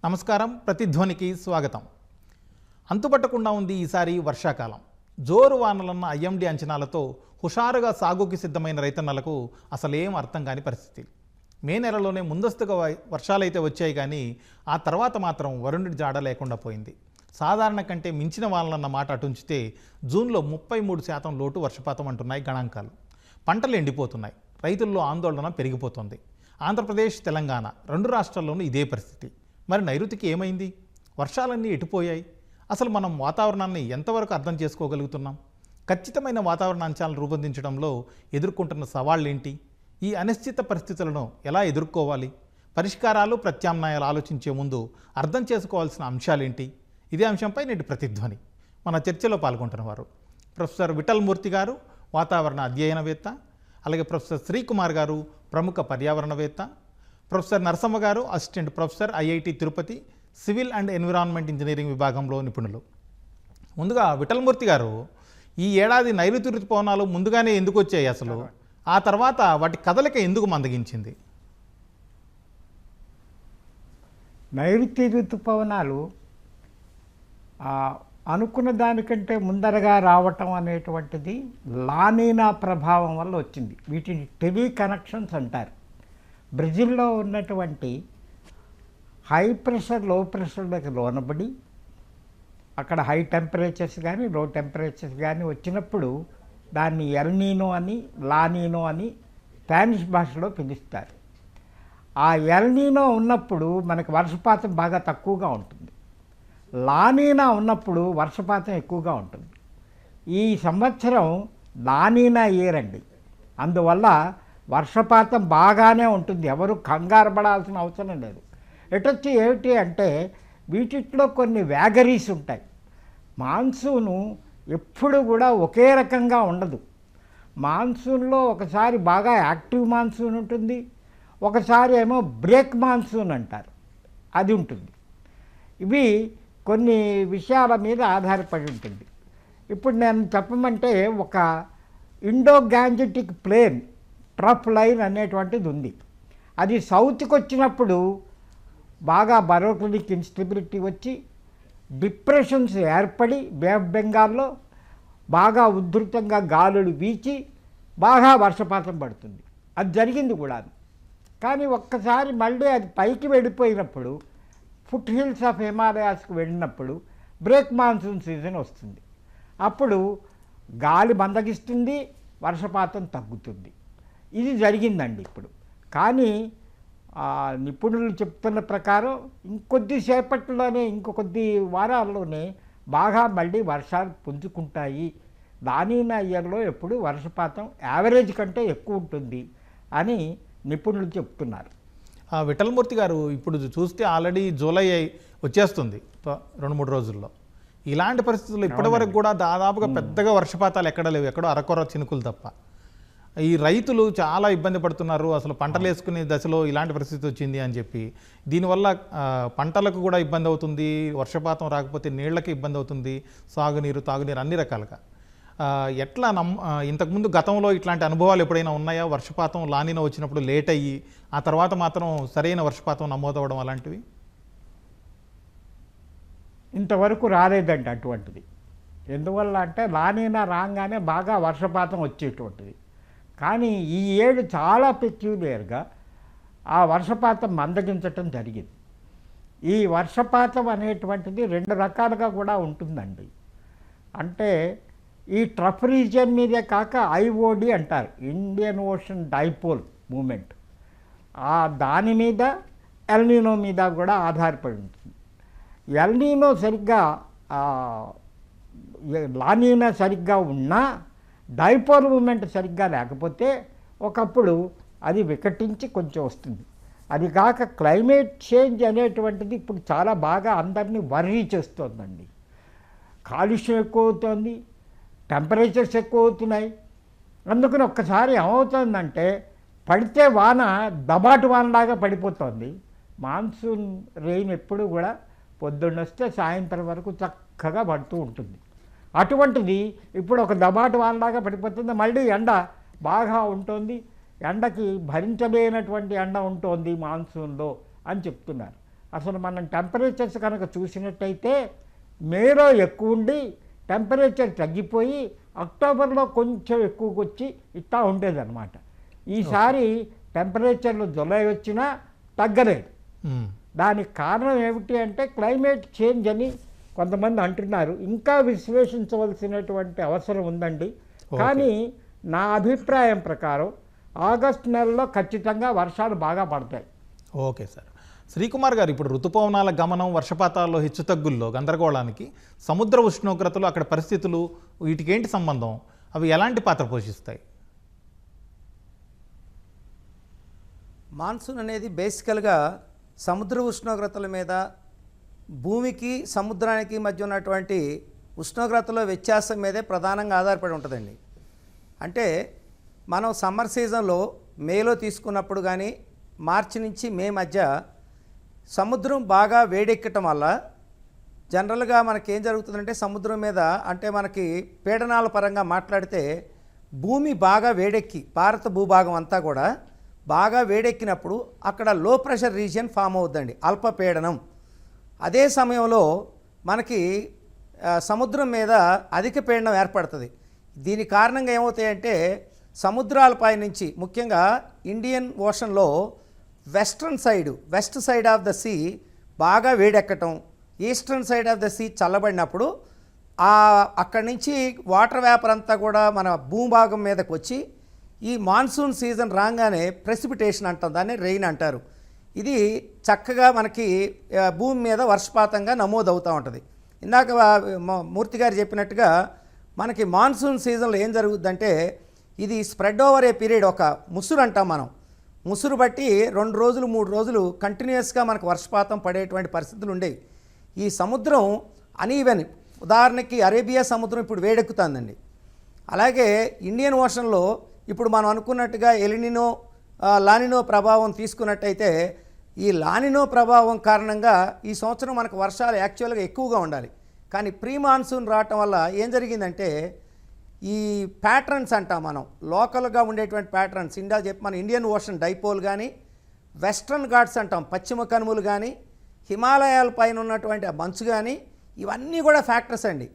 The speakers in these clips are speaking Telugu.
నమస్కారం. ప్రతిధ్వనికి స్వాగతం. అంతుపట్టకుండా ఉంది ఈసారి వర్షాకాలం. జోరు వానలన్న ఐఎండీ అంచనాలతో హుషారుగా సాగుకి సిద్ధమైన రైతన్నలకు అసలేం అర్థం కాని పరిస్థితి. మే నెలలోనే ముందస్తుగా వర్షాలైతే వచ్చాయి, కానీ ఆ తర్వాత మాత్రం వరుణుడి జాడ లేకుండా పోయింది. సాధారణ కంటే మించిన వానలన్న మాట అటుంచితే జూన్లో 33% లోటు వర్షపాతం అంటున్నాయి గణాంకాలు. పంటలు ఎండిపోతున్నాయి, రైతుల్లో ఆందోళన పెరిగిపోతుంది. ఆంధ్రప్రదేశ్, తెలంగాణ రెండు రాష్ట్రాల్లోనూ ఇదే పరిస్థితి. మరి నైరుతికి ఏమైంది? వర్షాలన్నీ ఎటుపోయాయి? అసలు మనం వాతావరణాన్ని ఎంతవరకు అర్థం చేసుకోగలుగుతున్నాం? ఖచ్చితమైన వాతావరణ అంచనాలు రూపొందించడంలో ఎదుర్కొంటున్న సవాళ్ళేంటి? ఈ అనిశ్చిత పరిస్థితులను ఎలా ఎదుర్కోవాలి? పరిష్కారాలు, ప్రత్యామ్నాయాలు ఆలోచించే ముందు అర్థం చేసుకోవాల్సిన అంశాలేంటి? ఇదే అంశంపై నేటి ప్రతిధ్వని. మన చర్చలో పాల్గొంటున్నవారు ప్రొఫెసర్ విఠల్ మూర్తి గారు, వాతావరణ అధ్యయనవేత్త, అలాగే ప్రొఫెసర్ శ్రీకుమార్ గారు, ప్రముఖ పర్యావరణవేత్త, ప్రొఫెసర్ నరసమ్మ గారు, assistant professor, IIT Tirupati, civil and environment engineering విభాగంలో నిపుణులు. ముందుగా విఠలమూర్తి గారు, ఈ ఏడాది నైరుతి ఋతుపవనాలు ముందుగానే ఎందుకు వచ్చాయి? అసలు ఆ తర్వాత వాటి కదలిక ఎందుకు మందగించింది? నైరుతి ఋతుపవనాలు అనుకున్న దానికంటే ముందరగా రావటం అనేటువంటిది లానీనా ప్రభావం వల్ల వచ్చింది. వీటిని టెలి కనెక్షన్స్ అంటారు. బ్రెజిల్లో ఉన్నటువంటి హై ప్రెషర్, లో ప్రెషర్లకు లోనబడి అక్కడ హై టెంపరేచర్స్ కానీ లో టెంపరేచర్స్ కానీ వచ్చినప్పుడు దాన్ని ఎల్నీనో అని, లానీనో అని స్పానిష్ భాషలో పిలుస్తారు. ఆ ఎల్నీనో ఉన్నప్పుడు మనకు వర్షపాతం బాగా తక్కువగా ఉంటుంది. లానీనా ఉన్నప్పుడు వర్షపాతం ఎక్కువగా ఉంటుంది. ఈ సంవత్సరం లానీనా ఇయర్ అండి. అందువల్ల వర్షపాతం బాగానే ఉంటుంది, ఎవరు కంగారు పడాల్సిన అవసరం లేదు. ఎటొచ్చి ఏమిటి అంటే వీటిలో కొన్ని వ్యాగరీస్ ఉంటాయి. మాన్సూను ఎప్పుడు కూడా ఒకే రకంగా ఉండదు. మాన్సూన్లో ఒకసారి బాగా యాక్టివ్ మాన్సూన్ ఉంటుంది, ఒకసారి ఏమో బ్రేక్ మాన్సూన్ అంటారు, అది ఉంటుంది. ఇవి కొన్ని విషయాల మీద ఆధారపడి ఉంటుంది. ఇప్పుడు నేను చెప్పమంటే ఒక Indo Gangetic plain trough line అనేటువంటిది ఉంది. అది సౌత్కి వచ్చినప్పుడు బాగా బరోక్లినిక్ ఇన్స్టెబిలిటీ వచ్చి డిప్రెషన్స్ ఏర్పడి బే ఆఫ్ బెంగాల్లో బాగా ఉధృతంగా గాలులు వీచి బాగా వర్షపాతం పడుతుంది. అది జరిగింది కూడా. కానీ ఒక్కసారి మళ్ళీ అది పైకి వెళ్ళిపోయినప్పుడు, ఫుట్ హిల్స్ ఆఫ్ హిమాలయాస్కి వెళ్ళినప్పుడు బ్రేక్ మాన్సూన్ సీజన్ వస్తుంది. అప్పుడు గాలి మందగిస్తుంది, వర్షపాతం తగ్గుతుంది. ఇది జరిగిందండి ఇప్పుడు. కానీ నిపుణులు చెప్తున్న ప్రకారం ఇంకొద్దిసేపట్లోనే, ఇంకొద్ది వారాల్లోనే బాగా మళ్ళీ వర్షాలు పుంజుకుంటాయి. లానీనా ఇయర్లో ఎప్పుడు వర్షపాతం యావరేజ్ కంటే ఎక్కువ ఉంటుంది అని నిపుణులు చెప్తున్నారు. విఠలమూర్తి గారు, ఇప్పుడు చూస్తే ఆల్రెడీ జూలై వచ్చేస్తుంది 2-3 రోజుల్లో. ఇలాంటి పరిస్థితుల్లో ఇప్పటివరకు కూడా దాదాపుగా పెద్దగా వర్షపాతాలు ఎక్కడ లేవు, ఎక్కడో అరకొర చినుకులు తప్ప. ఈ రైతులు చాలా ఇబ్బంది పడుతున్నారు. అసలు పంటలు వేసుకునే దశలో ఇలాంటి పరిస్థితి వచ్చింది అని చెప్పి, దీనివల్ల పంటలకు కూడా ఇబ్బంది అవుతుంది, వర్షపాతం రాకపోతే నీళ్లకి ఇబ్బంది అవుతుంది, సాగునీరు, తాగునీరు అన్ని రకాలుగా. ఎట్లా ఇంతకుముందు గతంలో ఇట్లాంటి అనుభవాలు ఎప్పుడైనా ఉన్నాయా? వర్షపాతం లానీనా వచ్చినప్పుడు లేట్ అయ్యి ఆ తర్వాత మాత్రం సరైన వర్షపాతం నమోదవడం అలాంటివి ఇంతవరకు రాలేదండి అటువంటిది. ఎందువల్ల అంటే లానీనా రాగానే బాగా వర్షపాతం వచ్చేటువంటిది. కానీ ఈ ఏడు చాలా పెక్యులియర్గా ఆ వర్షపాతం మందగించటం జరిగింది. ఈ వర్షపాతం అనేటువంటిది 2 రకాలుగా కూడా ఉంటుందండి. అంటే ఈ ట్రఫ్ రీజియన్ మీదే కాక ఐఓడి అంటారు, ఇండియన్ ఓషన్ డైపోల్ మూమెంట్, దాని మీద ఎల్నీనో మీద కూడా ఆధారపడి ఉంటుంది. ఎల్నీనో సరిగ్గా లానీనా సరిగ్గా ఉన్నా డైపోల్ మూమెంట్ సరిగ్గా లేకపోతే ఒకప్పుడు అది వికటించి కొంచెం వస్తుంది. అది కాక క్లైమేట్ చేంజ్ అనేటువంటిది ఇప్పుడు చాలా బాగా అందరినీ వర్రీ చేస్తోందండి. కాలుష్యం ఎక్కువ అవుతుంది, టెంపరేచర్స్ ఎక్కువ అవుతున్నాయి. అందుకని ఒక్కసారి ఏమవుతుందంటే పడితే వాన దబాటు వానలాగా పడిపోతుంది. మాన్సూన్ రెయిన్ ఎప్పుడు కూడా పొద్దున్న వస్తే సాయంత్రం వరకు చక్కగా పడుతూ ఉంటుంది. అటువంటిది ఇప్పుడు ఒక దబాటు వానలాగా పడిపోతుంది. మళ్ళీ ఎండ బాగా ఉంటుంది, ఎండకి భరించలేనటువంటి ఎండ ఉంటుంది మాన్సూన్లో అని చెప్తున్నారు. అసలు మనం టెంపరేచర్స్ కనుక చూసినట్టయితే మేలో ఎక్కువ ఉండి టెంపరేచర్ తగ్గిపోయి అక్టోబర్లో కొంచెం ఎక్కువకి వచ్చి ఇట్లా ఉండేదన్నమాట. ఈసారి టెంపరేచర్లు జులై వచ్చినా తగ్గలేదు. దానికి కారణం ఏమిటి అంటే క్లైమేట్ చేంజ్ అని కొంతమంది అంటున్నారు. ఇంకా విశ్లేషించవలసినటువంటి అవసరం ఉందండి. కానీ నా అభిప్రాయం ప్రకారం ఆగస్టు నెలలో ఖచ్చితంగా వర్షాలు బాగా పడతాయి. Okay sir. శ్రీకుమార్ గారు, ఇప్పుడు ఋతుపవనాల గమనం, వర్షపాతాల్లో హెచ్చుతగ్గుల్లో గందరగోళానికి సముద్ర ఉష్ణోగ్రతలు, అక్కడ పరిస్థితులు, వీటికి ఏంటి సంబంధం? అవి ఎలాంటి పాత్ర పోషిస్తాయి? మాన్సూన్ అనేది బేసికల్గా సముద్ర ఉష్ణోగ్రతల మీద, భూమికి సముద్రానికి మధ్య ఉన్నటువంటి ఉష్ణోగ్రతలో వ్యత్యాసం మీదే ప్రధానంగా ఆధారపడి ఉంటుందండి. అంటే మనం సమ్మర్ సీజన్లో మేలో తీసుకున్నప్పుడు కానీ మార్చి నుంచి మే మధ్య సముద్రం బాగా వేడెక్కటం వల్ల జనరల్గా మనకేం జరుగుతుందంటే సముద్రం మీద అంటే మనకి పీడనాల పరంగా మాట్లాడితే భూమి బాగా వేడెక్కి భారత భూభాగం అంతా కూడా బాగా వేడెక్కినప్పుడు అక్కడ లో ప్రెషర్ రీజియన్ ఫామ్ అవుతుందండి, అల్పపీడనం. అదే సమయంలో మనకి సముద్రం మీద అధిక పీడనం ఏర్పడుతుంది. దీని కారణంగా ఏమవుతాయంటే సముద్రాలపై నుంచి ముఖ్యంగా ఇండియన్ ఓషన్లో west side of the sea బాగా వేడెక్కటం, eastern side of the sea చల్లబడినప్పుడు అక్కడి నుంచి వాటర్ వేపర్ అంతా కూడా మన భూభాగం మీదకి వచ్చి ఈ మాన్సూన్ సీజన్ రాగానే ప్రెసిపిటేషన్ అంటాం, దాన్ని రెయిన్ అంటారు. ఇది చక్కగా మనకి భూమి మీద వర్షపాతంగా నమోదవుతూ ఉంటుంది. ఇందాక మూర్తి గారు చెప్పినట్టుగా మనకి మాన్సూన్ సీజన్లో ఏం జరుగుతుందంటే ఇది స్ప్రెడ్ ఓవర్ ఏ పీరియడ్, ఒక ముసురు అంటాం మనం. ముసురు బట్టి 2 రోజులు 3 రోజులు కంటిన్యూస్గా మనకు వర్షపాతం పడేటువంటి పరిస్థితులు ఉండేవి. ఈ సముద్రం అనీవెన్, ఉదాహరణకి అరేబియా సముద్రం ఇప్పుడు వేడెక్కుతుందండి. అలాగే ఇండియన్ ఓషన్లో ఇప్పుడు మనం అనుకున్నట్టుగా ఎలినినో లానినో ప్రభావం తీసుకున్నట్టయితే ఈ లానినో ప్రభావం కారణంగా ఈ సంవత్సరం మనకు వర్షాలు యాక్చువల్గా ఎక్కువగా ఉండాలి. కానీ ప్రీ మాన్సూన్ రావటం వల్ల ఏం జరిగిందంటే ఈ ప్యాటర్న్స్ అంటాం మనం, లోకల్గా ఉండేటువంటి ప్యాటర్న్స్ మన ఇండియన్ ఓషన్ డైపోల్ కానీ, వెస్ట్రన్ ఘాట్స్ అంటాం పశ్చిమ కనుమలు కానీ, హిమాలయాల పైన ఉన్నటువంటి ఆ మంచు కానీ, ఇవన్నీ కూడా ఫ్యాక్టర్స్ అండి.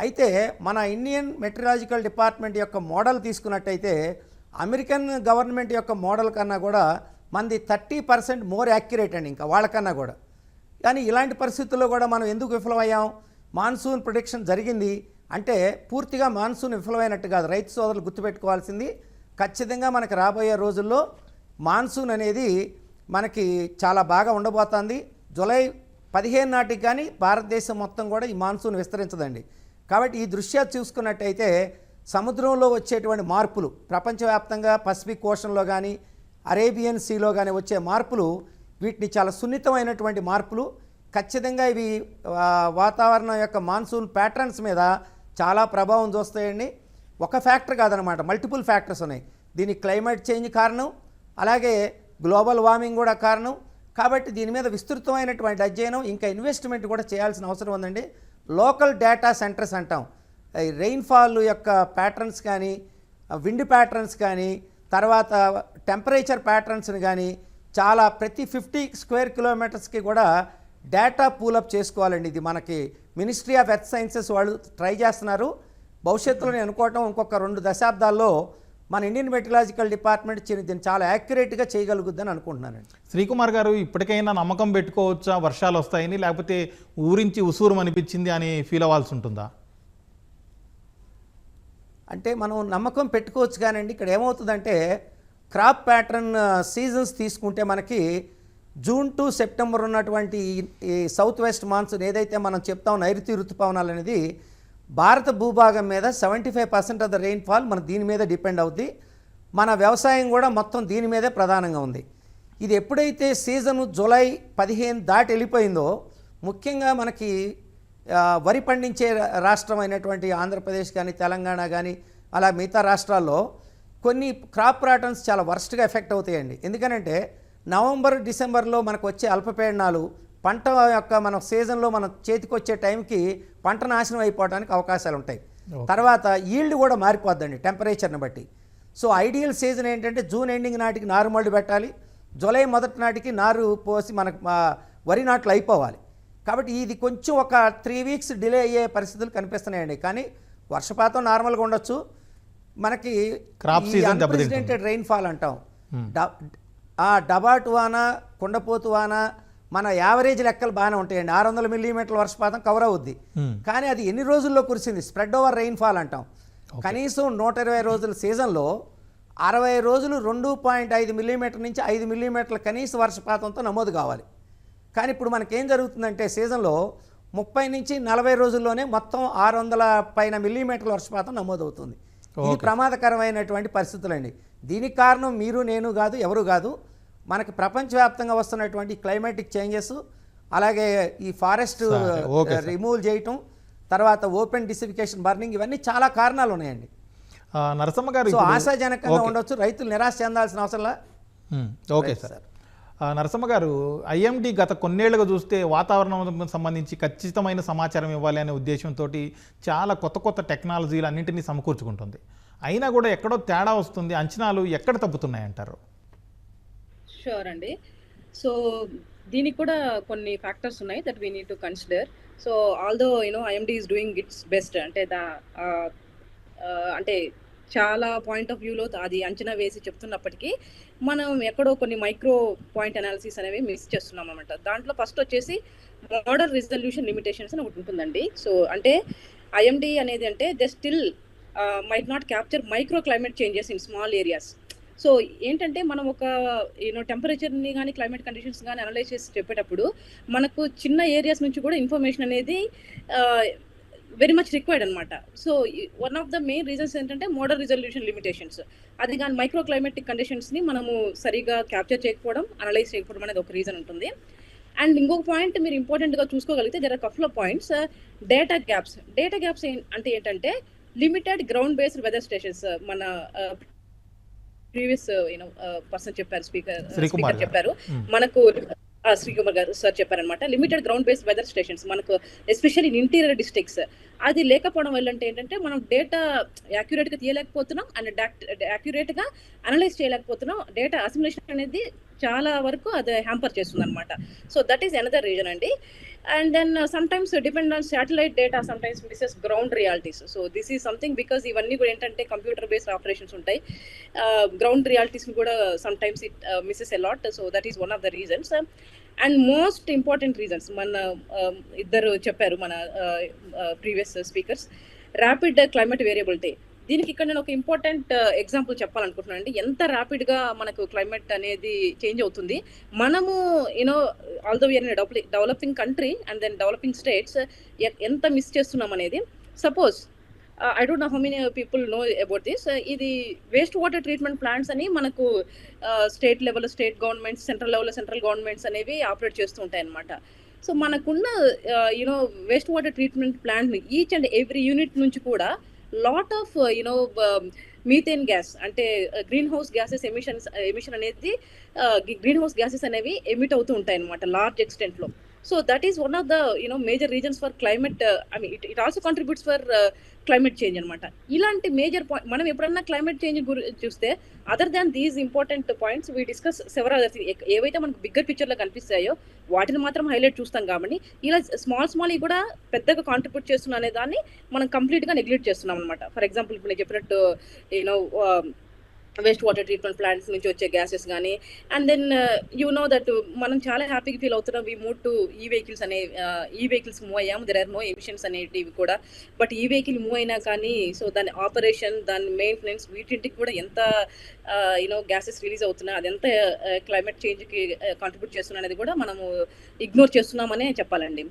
అయితే మన ఇండియన్ మెట్రలాజికల్ డిపార్ట్మెంట్ యొక్క మోడల్ తీసుకున్నట్టయితే అమెరికన్ గవర్నమెంట్ యొక్క మోడల్ కన్నా కూడా మనది 30% మోర్ యాక్యురేట్ అండి, ఇంకా వాళ్ళకన్నా కూడా. కానీ ఇలాంటి పరిస్థితుల్లో కూడా మనం ఎందుకు విఫలమయ్యాం? మాన్సూన్ ప్రిడిక్షన్ జరిగింది అంటే పూర్తిగా మాన్సూన్ విఫలమైనట్టు కాదు. రైతు సోదరులు గుర్తుపెట్టుకోవాల్సింది ఖచ్చితంగా మనకు రాబోయే రోజుల్లో మాన్సూన్ అనేది మనకి చాలా బాగా ఉండబోతుంది. జూలై 15 నాటికి కానీ భారతదేశం మొత్తం కూడా ఈ మాన్సూన్ విస్తరించదండి. కాబట్టి ఈ దృష్ట్యా చూసుకున్నట్టయితే సముద్రంలో వచ్చేటువంటి మార్పులు, ప్రపంచవ్యాప్తంగా పసిఫిక్ ఓషన్లో కానీ అరేబియన్ సీలో కానీ వచ్చే మార్పులు, వీటిని చాలా సున్నితమైనటువంటి మార్పులు. ఖచ్చితంగా ఇవి వాతావరణం యొక్క మాన్సూన్ ప్యాటర్న్స్ మీద చాలా ప్రభావం చూస్తాయండి. ఒక ఫ్యాక్టర్ కాదనమాట, మల్టిపుల్ ఫ్యాక్టర్స్ ఉన్నాయి. దీనికి క్లైమేట్ చేంజ్ కారణం, అలాగే గ్లోబల్ వార్మింగ్ కూడా కారణం. కాబట్టి దీని మీద విస్తృతమైనటువంటి అధ్యయనం, ఇంకా ఇన్వెస్ట్మెంట్ కూడా చేయాల్సిన అవసరం ఉందండి. లోకల్ డేటా సెంటర్స్ అంటాం, రెయిన్ఫాల్ యొక్క ప్యాటర్న్స్ కానీ, విండ్ ప్యాటర్న్స్ కానీ, తర్వాత టెంపరేచర్ ప్యాటర్న్స్ని కానీ చాలా ప్రతి 50 స్క్వేర్ కిలోమీటర్స్కి కూడా డేటా పూలప్ చేసుకోవాలండి. ఇది మనకి మినిస్ట్రీ ఆఫ్ ఎర్త్ సైన్సెస్ వాళ్ళు ట్రై చేస్తున్నారు. భవిష్యత్తులో నేను అనుకోవటం ఇంకొక 2 దశాబ్దాల్లో మన ఇండియన్ మెట్రలాజికల్ డిపార్ట్మెంట్ దీన్ని చాలా యాక్యురేట్గా చేయగలుగుద్దని అనుకుంటున్నానండి. శ్రీకుమార్ గారు, ఇప్పటికైనా నమ్మకం పెట్టుకోవచ్చా వర్షాలు వస్తాయని, లేకపోతే ఊరించి ఉసూరు అనిపించింది అని ఫీల్ అవ్వాల్సి ఉంటుందా? అంటే మనం నమ్మకం పెట్టుకోవచ్చు కానండి, ఇక్కడ ఏమవుతుందంటే క్రాప్ ప్యాటర్న్ సీజన్స్ తీసుకుంటే మనకి జూన్ టు సెప్టెంబర్ ఉన్నటువంటి ఈ సౌత్ వెస్ట్ మాన్సూన్ ఏదైతే మనం చెప్తాం నైరుతి ఋతుపవనాలు అనేది భారత భూభాగం మీద 75% ఆఫ్ ద రెయిన్ఫాల్ మన దీని మీద డిపెండ్ అవుద్ది. మన వ్యవసాయం కూడా మొత్తం దీని మీదే ప్రధానంగా ఉంది. ఇది ఎప్పుడైతే సీజను జూలై 15 దాటి వెళ్ళిపోయిందో, ముఖ్యంగా మనకి వరి పండించే రాష్ట్రం అయినటువంటి ఆంధ్రప్రదేశ్ కానీ తెలంగాణ కానీ అలా మిగతా రాష్ట్రాల్లో కొన్ని క్రాప్ ప్యాటర్న్స్ చాలా వర్స్ట్గా ఎఫెక్ట్ అవుతాయండి. ఎందుకనంటే నవంబర్ డిసెంబర్లో మనకు వచ్చే అల్పపీడనాలు పంట యొక్క మన సీజన్లో మన చేతికి వచ్చే టైంకి పంట నాశనం అయిపోవడానికి అవకాశాలు ఉంటాయి. తర్వాత ఈల్డ్ కూడా మారిపోద్దండి టెంపరేచర్ని బట్టి. సో ఐడియల్ సీజన్ ఏంటంటే జూన్ ఎండింగ్ నాటికి నారు మళ్ళీ పెట్టాలి, జూలై మొదటి నాటికి నారు పోసి మనకు వరి నాట్లు అయిపోవాలి. కాబట్టి ఇది కొంచెం ఒక 3 వీక్స్ డిలే అయ్యే పరిస్థితులు కనిపిస్తున్నాయండి. కానీ వర్షపాతం నార్మల్గా ఉండొచ్చు. మనకి Crop season అన్ప్రెసిడెంటెడ్ రెయిన్ఫాల్ అంటాం. డబాటు వాన, కుండపోతు వాన, మన యావరేజ్ లెక్కలు బాగానే ఉంటాయండి. 600 మిల్లీమీటర్ల వర్షపాతం కవర్ అవుద్ది. కానీ అది ఎన్ని రోజుల్లో కురిసింది, స్ప్రెడ్ ఓవర్ రెయిన్ఫాల్ అంటాం. కనీసం 120 రోజుల సీజన్లో 60 రోజులు 2.5 మిల్లీమీటర్ నుంచి 5 మిల్లీమీటర్ల కనీస వర్షపాతంతో నమోదు కావాలి. కానీ ఇప్పుడు మనకేం జరుగుతుందంటే సీజన్లో 30 నుంచి 40 రోజుల్లోనే మొత్తం 600 పైన మిల్లీమీటర్ల వర్షపాతం నమోదవుతుంది. ఇది ప్రమాదకరమైనటువంటి పరిస్థితులండి. దీనికి కారణం మీరు నేను కాదు, ఎవరు కాదు. మనకి ప్రపంచవ్యాప్తంగా వస్తున్నటువంటి క్లైమాటిక్ చేంజెస్, అలాగే ఈ ఫారెస్ట్ రిమూవ్ చేయటం, తర్వాత ఓపెన్ డిసిఫికేషన్, బర్నింగ్, ఇవన్నీ చాలా కారణాలు ఉన్నాయండి. నరసమ్మ గారు సో ఆశాజనకంగా ఉండొచ్చు, రైతులు నిరాశ చెందాల్సిన అవసరంలా. Okay sir. నరసమ్మ గారు, ఐఎండి గత కొన్నేళ్లుగా చూస్తే వాతావరణం సంబంధించి ఖచ్చితమైన సమాచారం ఇవ్వాలి అనే ఉద్దేశంతో చాలా కొత్త కొత్త టెక్నాలజీలు అన్నింటినీ సమకూర్చుకుంటుంది. అయినా కూడా ఎక్కడో తేడా వస్తుంది, అంచనాలు ఎక్కడ తప్పుతున్నాయంటారు? షూర్ అండి. సో దీనికి కూడా కొన్ని ఫ్యాక్టర్స్ ఉన్నాయి that we need to consider. So although IMD is doing it's best, అంటే అంటే చాలా పాయింట్ ఆఫ్ వ్యూలో అది అంచనా వేసి చెప్తున్నప్పటికీ మనం ఎక్కడో కొన్ని మైక్రో పాయింట్ అనాలిసిస్ అనేవి మిస్ చేస్తున్నాం అనమాట. దాంట్లో ఫస్ట్ వచ్చేసి మోడల్ రిజల్యూషన్ లిమిటేషన్స్ అని ఒకటి ఉంటుందండి. సో అంటే ఐఎండి అనేది అంటే they still might not capture micro climate changes in small areas. So ఏంటంటే మనం ఒక టెంపరేచర్ని కానీ క్లైమేట్ కండిషన్స్ కానీ అనలైజ్ చేసి చెప్పేటప్పుడు మనకు చిన్న ఏరియాస్ నుంచి కూడా ఇన్ఫర్మేషన్ అనేది వెరీ మచ్ రిక్వైర్డ్ అనమాట. So one of the main reasons ఏంటంటే మోడల్ రిజల్యూషన్ లిమిటేషన్స్. అది కానీ మైక్రో క్లైమేటిక్ కండిషన్స్ని మనము సరిగా క్యాప్చర్ చేయకపోవడం, అనలైజ్ చేయకపోవడం అనేది ఒక రీజన్ ఉంటుంది. అండ్ ఇంకొక పాయింట్ మీరు ఇంపార్టెంట్గా చూసుకోగలిగితే there are couple of points. Data gaps అంటే ఏంటంటే limited ground based weather stations. మన ప్రీవియస్ పర్సన్ చెప్పారు, స్పీకర్ చెప్పారు, మనకు శ్రీకుమార్ గారు సార్ చెప్పారనమాట. Limited ground based weather stations మనకు ఎస్పెషల్లీ ఇన్ ఇంటీరియర్ డిస్ట్రిక్ట్స్ అది లేకపోవడం వల్ల అంటే ఏంటంటే మనం డేటా యాక్యురేట్గా తీయలేకపోతున్నాం అండ్ యాక్యురేట్గా అనలైజ్ చేయలేకపోతున్నాం. డేటా అసిమిలేషన్ అనేది చాలా వరకు అది హ్యాంపర్ చేస్తుంది అనమాట. So that is another reason అండి. And then sometimes depend on satellite data, sometimes misses ground realities. So this is something because ఇవన్నీ కూడా ఏంటంటే కంప్యూటర్ బేస్డ్ ఆపరేషన్స్ ఉంటాయి. గ్రౌండ్ రియాలిటీస్ని కూడా sometimes it misses a lot. So that is one of the reasons. And most important reasons మన ఇద్దరు చెప్పారు, మన previous speakers, rapid climate variability. దీనికి ఇక్కడ నేను ఒక ఇంపార్టెంట్ ఎగ్జాంపుల్ చెప్పాలనుకుంటున్నాను అండి. ఎంత ర్యాపిడ్గా మనకు క్లైమేట్ అనేది చేంజ్ అవుతుంది. మనము although we are in developing country and then developing states ఎంత మిస్ చేస్తున్నాం అనేది. Suppose I don't know how many people know about this. ఇది వేస్ట్ వాటర్ ట్రీట్మెంట్ ప్లాంట్స్ అని మనకు state level state governments, central level central governments అనేవి ఆపరేట్ చేస్తూ ఉంటాయి అన్నమాట. సో మనకున్న వేస్ట్ వాటర్ ట్రీట్మెంట్ ప్లాంట్ని ఈచ్ అండ్ ఎవ్రీ యూనిట్ నుంచి కూడా లాట్ ఆఫ్ మీథేన్ గ్యాస్ అంటే గ్రీన్ హౌస్ గ్యాసెస్ ఎమిషన్ అనేది గ్రీన్ హౌస్ గ్యాసెస్ అనేవి ఎమిట్ అవుతూ ఉంటాయి అన్నమాట లార్జ్ ఎక్స్టెంట్లో. So that is one of the major reasons for climate. I mean it also contributes for climate change అనమాట. ఇలాంటి మేజర్ పాయింట్ మనం ఎప్పుడన్నా క్లైమేట్ చేంజ్ చూస్తే other than these important points we discuss several. ఏవైతే మనకు బిగ్గర్ పిక్చర్లో కనిపిస్తాయో వాటిని మాత్రం హైలైట్ చూస్తాం. కాబట్టి ఇలా స్మాల్ కూడా పెద్దగా కాంట్రిబ్యూట్ చేస్తున్నా అనే దాన్ని మనం కంప్లీట్గా నెగ్లెక్ట్ చేస్తున్నాం అనమాట. ఫర్ ఎగ్జాంపుల్ ఇప్పుడు నేను చెప్పినట్టు వేస్ట్ వాటర్ ట్రీట్మెంట్ ప్లాంట్స్ నుంచి వచ్చే గ్యాసెస్ కానీ, అండ్ దెన్ దట్ మనం చాలా హ్యాపీగా ఫీల్ అవుతున్నాం. వీ మూవ్ టు ఈ వెహికల్స్ ఈ వెహికల్స్ మూవ్ అయ్యాము. దెర్ ఆర్ నో ఎమిషన్స్ అనేటివి కూడా. బట్ ఈ వెహికల్ మూవ్ అయినా కానీ సో దాని ఆపరేషన్, దాని మెయింటెనెన్స్, వీటింటికి కూడా ఎంత గ్యాసెస్ రిలీజ్ అవుతున్నాయి, అది ఎంత క్లైమేట్ చేంజ్కి కాంట్రిబ్యూట్ చేస్తున్నా అనేది కూడా మనము ఇగ్నోర్ చేస్తున్నామనే చెప్పాలండి.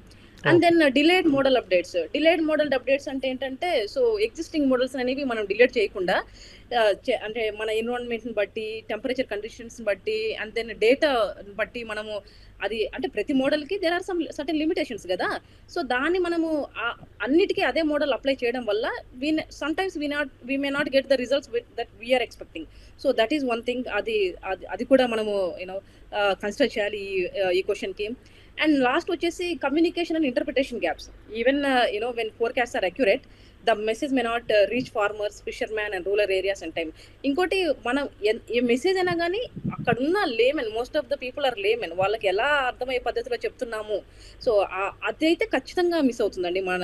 And then delayed model updates అంటే ఏంటంటే సో ఎగ్జిస్టింగ్ మోడల్స్ అనేవి మనం డిలేట్ చేయకుండా అంటే మన ఎన్విరాన్మెంట్ని బట్టి, టెంపరేచర్ కండిషన్స్ని బట్టి, అండ్ దెన్ డేటా బట్టి మనము అది అంటే ప్రతి మోడల్కి there are some certain limitations కదా. సో దాన్ని మనము అన్నిటికీ అదే మోడల్ అప్లై చేయడం వల్ల sometimes we may not get the results that we are expecting. So that is one thing. అది కూడా మనము కన్సిడర్ చేయాలి ఈ క్వశ్చన్కి. అండ్ లాస్ట్ వచ్చేసి communication and interpretation gaps. Even when forecast are accurate, the message may not reach farmers, fisher man and rural areas and time. ఇంకోటి మనం ఏ మెసేజ్ అయినా కానీ అక్కడ ఉన్న layman, most of the people are layman, వాళ్ళకి ఎలా అర్థమయ్యే పద్ధతిలో చెప్తున్నాము. సో అదైతే ఖచ్చితంగా మిస్ అవుతుందండి మన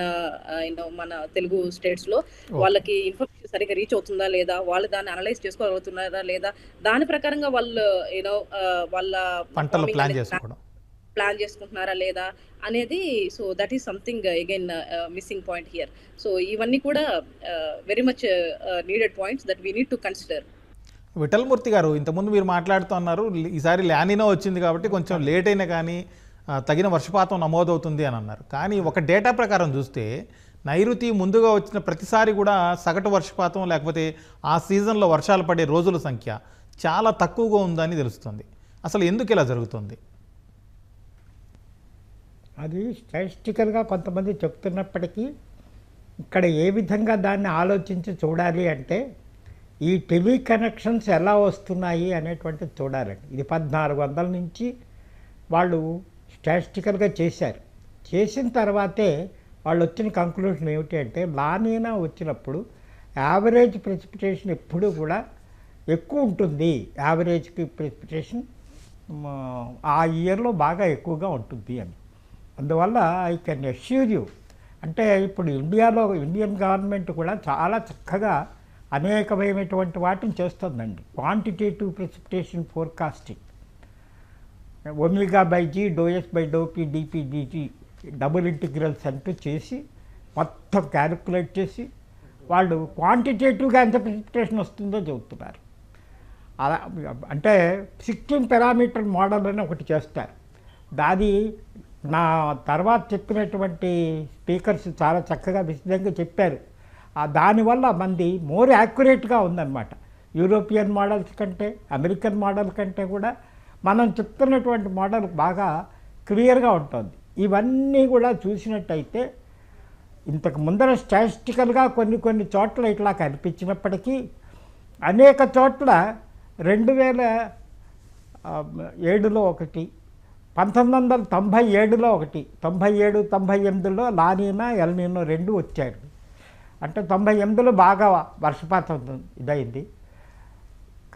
మన తెలుగు స్టేట్స్ లో. వాళ్ళకి ఇన్ఫర్మేషన్ సరిగ్గా రీచ్ అవుతుందా లేదా, వాళ్ళు దాన్ని అనలైజ్ చేసుకోగలుగుతున్నారా లేదా, దాని ప్రకారంగా వాళ్ళు వాళ్ళ పంటలు ప్లాన్ చేసుకుంటున్నారా లేదా అనేది. So that is something again missing point here. So ఇవన్నీ కూడా very much needed points that we need to consider. Vithalamurthy garu, ఇంతకుముందు మీరు మాట్లాడుతున్నారు ఈసారి ల్యానినో వచ్చింది కాబట్టి కొంచెం లేట్ అయినా కానీ తగిన వర్షపాతం నమోదవుతుంది అని అన్నారు. కానీ ఒక డేటా ప్రకారం చూస్తే నైరుతి ముందుగా వచ్చిన ప్రతిసారి కూడా సగటు వర్షపాతం లేకపోతే ఆ సీజన్లో వర్షాలు పడే రోజుల సంఖ్య చాలా తక్కువగా ఉందని తెలుస్తుంది. అసలు ఎందుకు ఇలా జరుగుతుంది? అది స్టాటిస్టికల్గా కొంతమంది చెప్తున్నప్పటికీ ఇక్కడ ఏ విధంగా దాన్ని ఆలోచించి చూడాలి అంటే ఈ టీవీ కనెక్షన్స్ ఎలా వస్తున్నాయి అనేటువంటిది చూడాలండి. ఇది 1400 నుంచి వాళ్ళు స్టాటిస్టికల్గా చేశారు. చేసిన తర్వాతే వాళ్ళు వచ్చిన కంక్లూషన్ ఏమిటి అంటే లానీనా వచ్చినప్పుడు యావరేజ్ ప్రెసిపిటేషన్ ఎప్పుడూ కూడా ఎక్కువ ఉంటుంది. యావరేజ్కి ప్రెసిపిటేషన్ ఆ ఇయర్లో బాగా ఎక్కువగా ఉంటుంది అని. అందువల్ల ఐ కెన్ అష్యూర్ యూ, అంటే ఇప్పుడు ఇండియాలో ఇండియన్ గవర్నమెంట్ కూడా చాలా చక్కగా అనేకమైనటువంటి వాటిని చేస్తుందండి. క్వాంటిటేటివ్ ప్రెసిపిటేషన్ ఫోర్కాస్టింగ్, ఒమేగా/G, ∂S/∂P, dP/dT డబుల్ ఇంటిగ్రల్స్ అంటూ చేసి మొత్తం క్యాలిక్యులేట్ చేసి వాళ్ళు క్వాంటిటేటివ్గా ఎంత ప్రెసిపిటేషన్ వస్తుందో చెబుతున్నారు. అలా అంటే 16 పారామీటర్ మోడల్ అని ఒకటి చేస్తారు. దాది నా తర్వాత చెప్పినటువంటి స్పీకర్స్ చాలా చక్కగా విశదంగా చెప్పారు. దానివల్ల మంది మోర్ యాక్యురేట్గా ఉందన్నమాట. యూరోపియన్ మోడల్స్ కంటే, అమెరికన్ మోడల్ కంటే కూడా మనం చెప్తున్నటువంటి మోడల్ బాగా క్లియర్గా ఉంటుంది. ఇవన్నీ కూడా చూసినట్టయితే ఇంతకు ముందర స్టాటిస్టికల్గా కొన్ని చోట్ల ఇట్లా కనిపించినప్పటికీ అనేక చోట్ల 2007లో ఒకటి, 1997లో ఒకటి, 97, 98లో లానీనా ఎల్నీనో 2 వచ్చారు. అంటే 98లో బాగా వర్షపాతం ఇదైంది.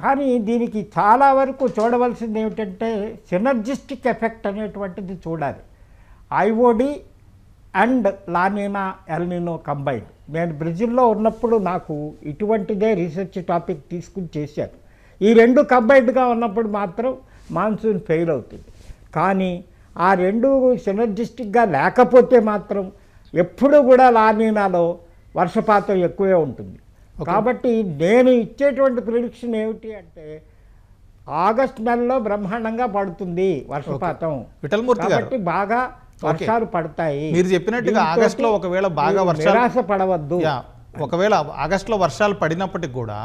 కానీ దీనికి చాలా వరకు చూడవలసింది ఏమిటంటే సినర్జిస్టిక్ ఎఫెక్ట్ అనేటువంటిది చూడాలి. IOD and La Nina El Nino combine. నేను బ్రెజిల్లో ఉన్నప్పుడు నాకు ఇటువంటిదే రీసెర్చ్ టాపిక్ తీసుకుని చేశాను. ఈ 2 కంబైన్డ్గా ఉన్నప్పుడు మాత్రం మాన్సూన్ ఫెయిల్ అవుతుంది. కానీ ఆ 2 సినర్జిస్టిక్గా లేకపోతే మాత్రం ఎప్పుడు కూడా లానీనాలో వర్షపాతం ఎక్కువే ఉంటుంది. కాబట్టి నేను ఇచ్చేటువంటి ప్రిడిక్షన్ ఏమిటి అంటే ఆగస్ట్ నెలలో బ్రహ్మాండంగా పడుతుంది వర్షపాతం. విఠలమూర్తి గారు, కాబట్టి బాగా వర్షాలు పడతాయి. మీరు చెప్పినట్టుగా ఆగస్టులో ఒకవేళ బాగా వర్షాలు, నిరాశ పడవద్దు. ఒకవేళ ఆగస్టులో వర్షాలు పడినప్పటికి కూడా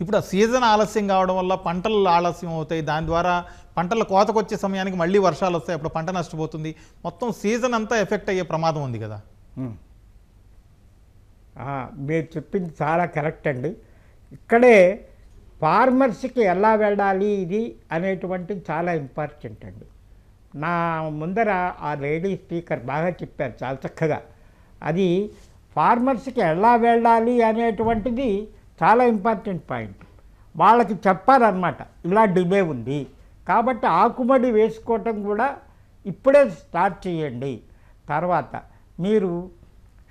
ఇప్పుడు ఆ సీజన్ ఆలస్యం కావడం వల్ల పంటలు ఆలస్యం అవుతాయి. దాని ద్వారా పంటల కోతకు వచ్చే సమయానికి మళ్ళీ వర్షాలు వస్తాయి, అప్పుడు పంట నష్టపోతుంది. మొత్తం సీజన్ అంతా ఎఫెక్ట్ అయ్యే ప్రమాదం ఉంది కదా. మీరు చెప్పింది చాలా కరెక్ట్ అండి. ఇక్కడే ఫార్మర్స్కి ఎలా వెళ్ళాలి ఇది అనేటువంటిది చాలా ఇంపార్టెంట్ అండి. నా ముందర ఆ లేడీ స్పీకర్ బాగా చెప్పారు చాలా చక్కగా. అది ఫార్మర్స్కి ఎలా వెళ్ళాలి అనేటువంటిది చాలా ఇంపార్టెంట్ పాయింట్. వాళ్ళకి చెప్పాలన్నమాట ఇలా డిలే ఉంది కాబట్టి ఆకుమడి వేసుకోవటం కూడా ఇప్పుడే స్టార్ట్ చేయండి. తర్వాత మీరు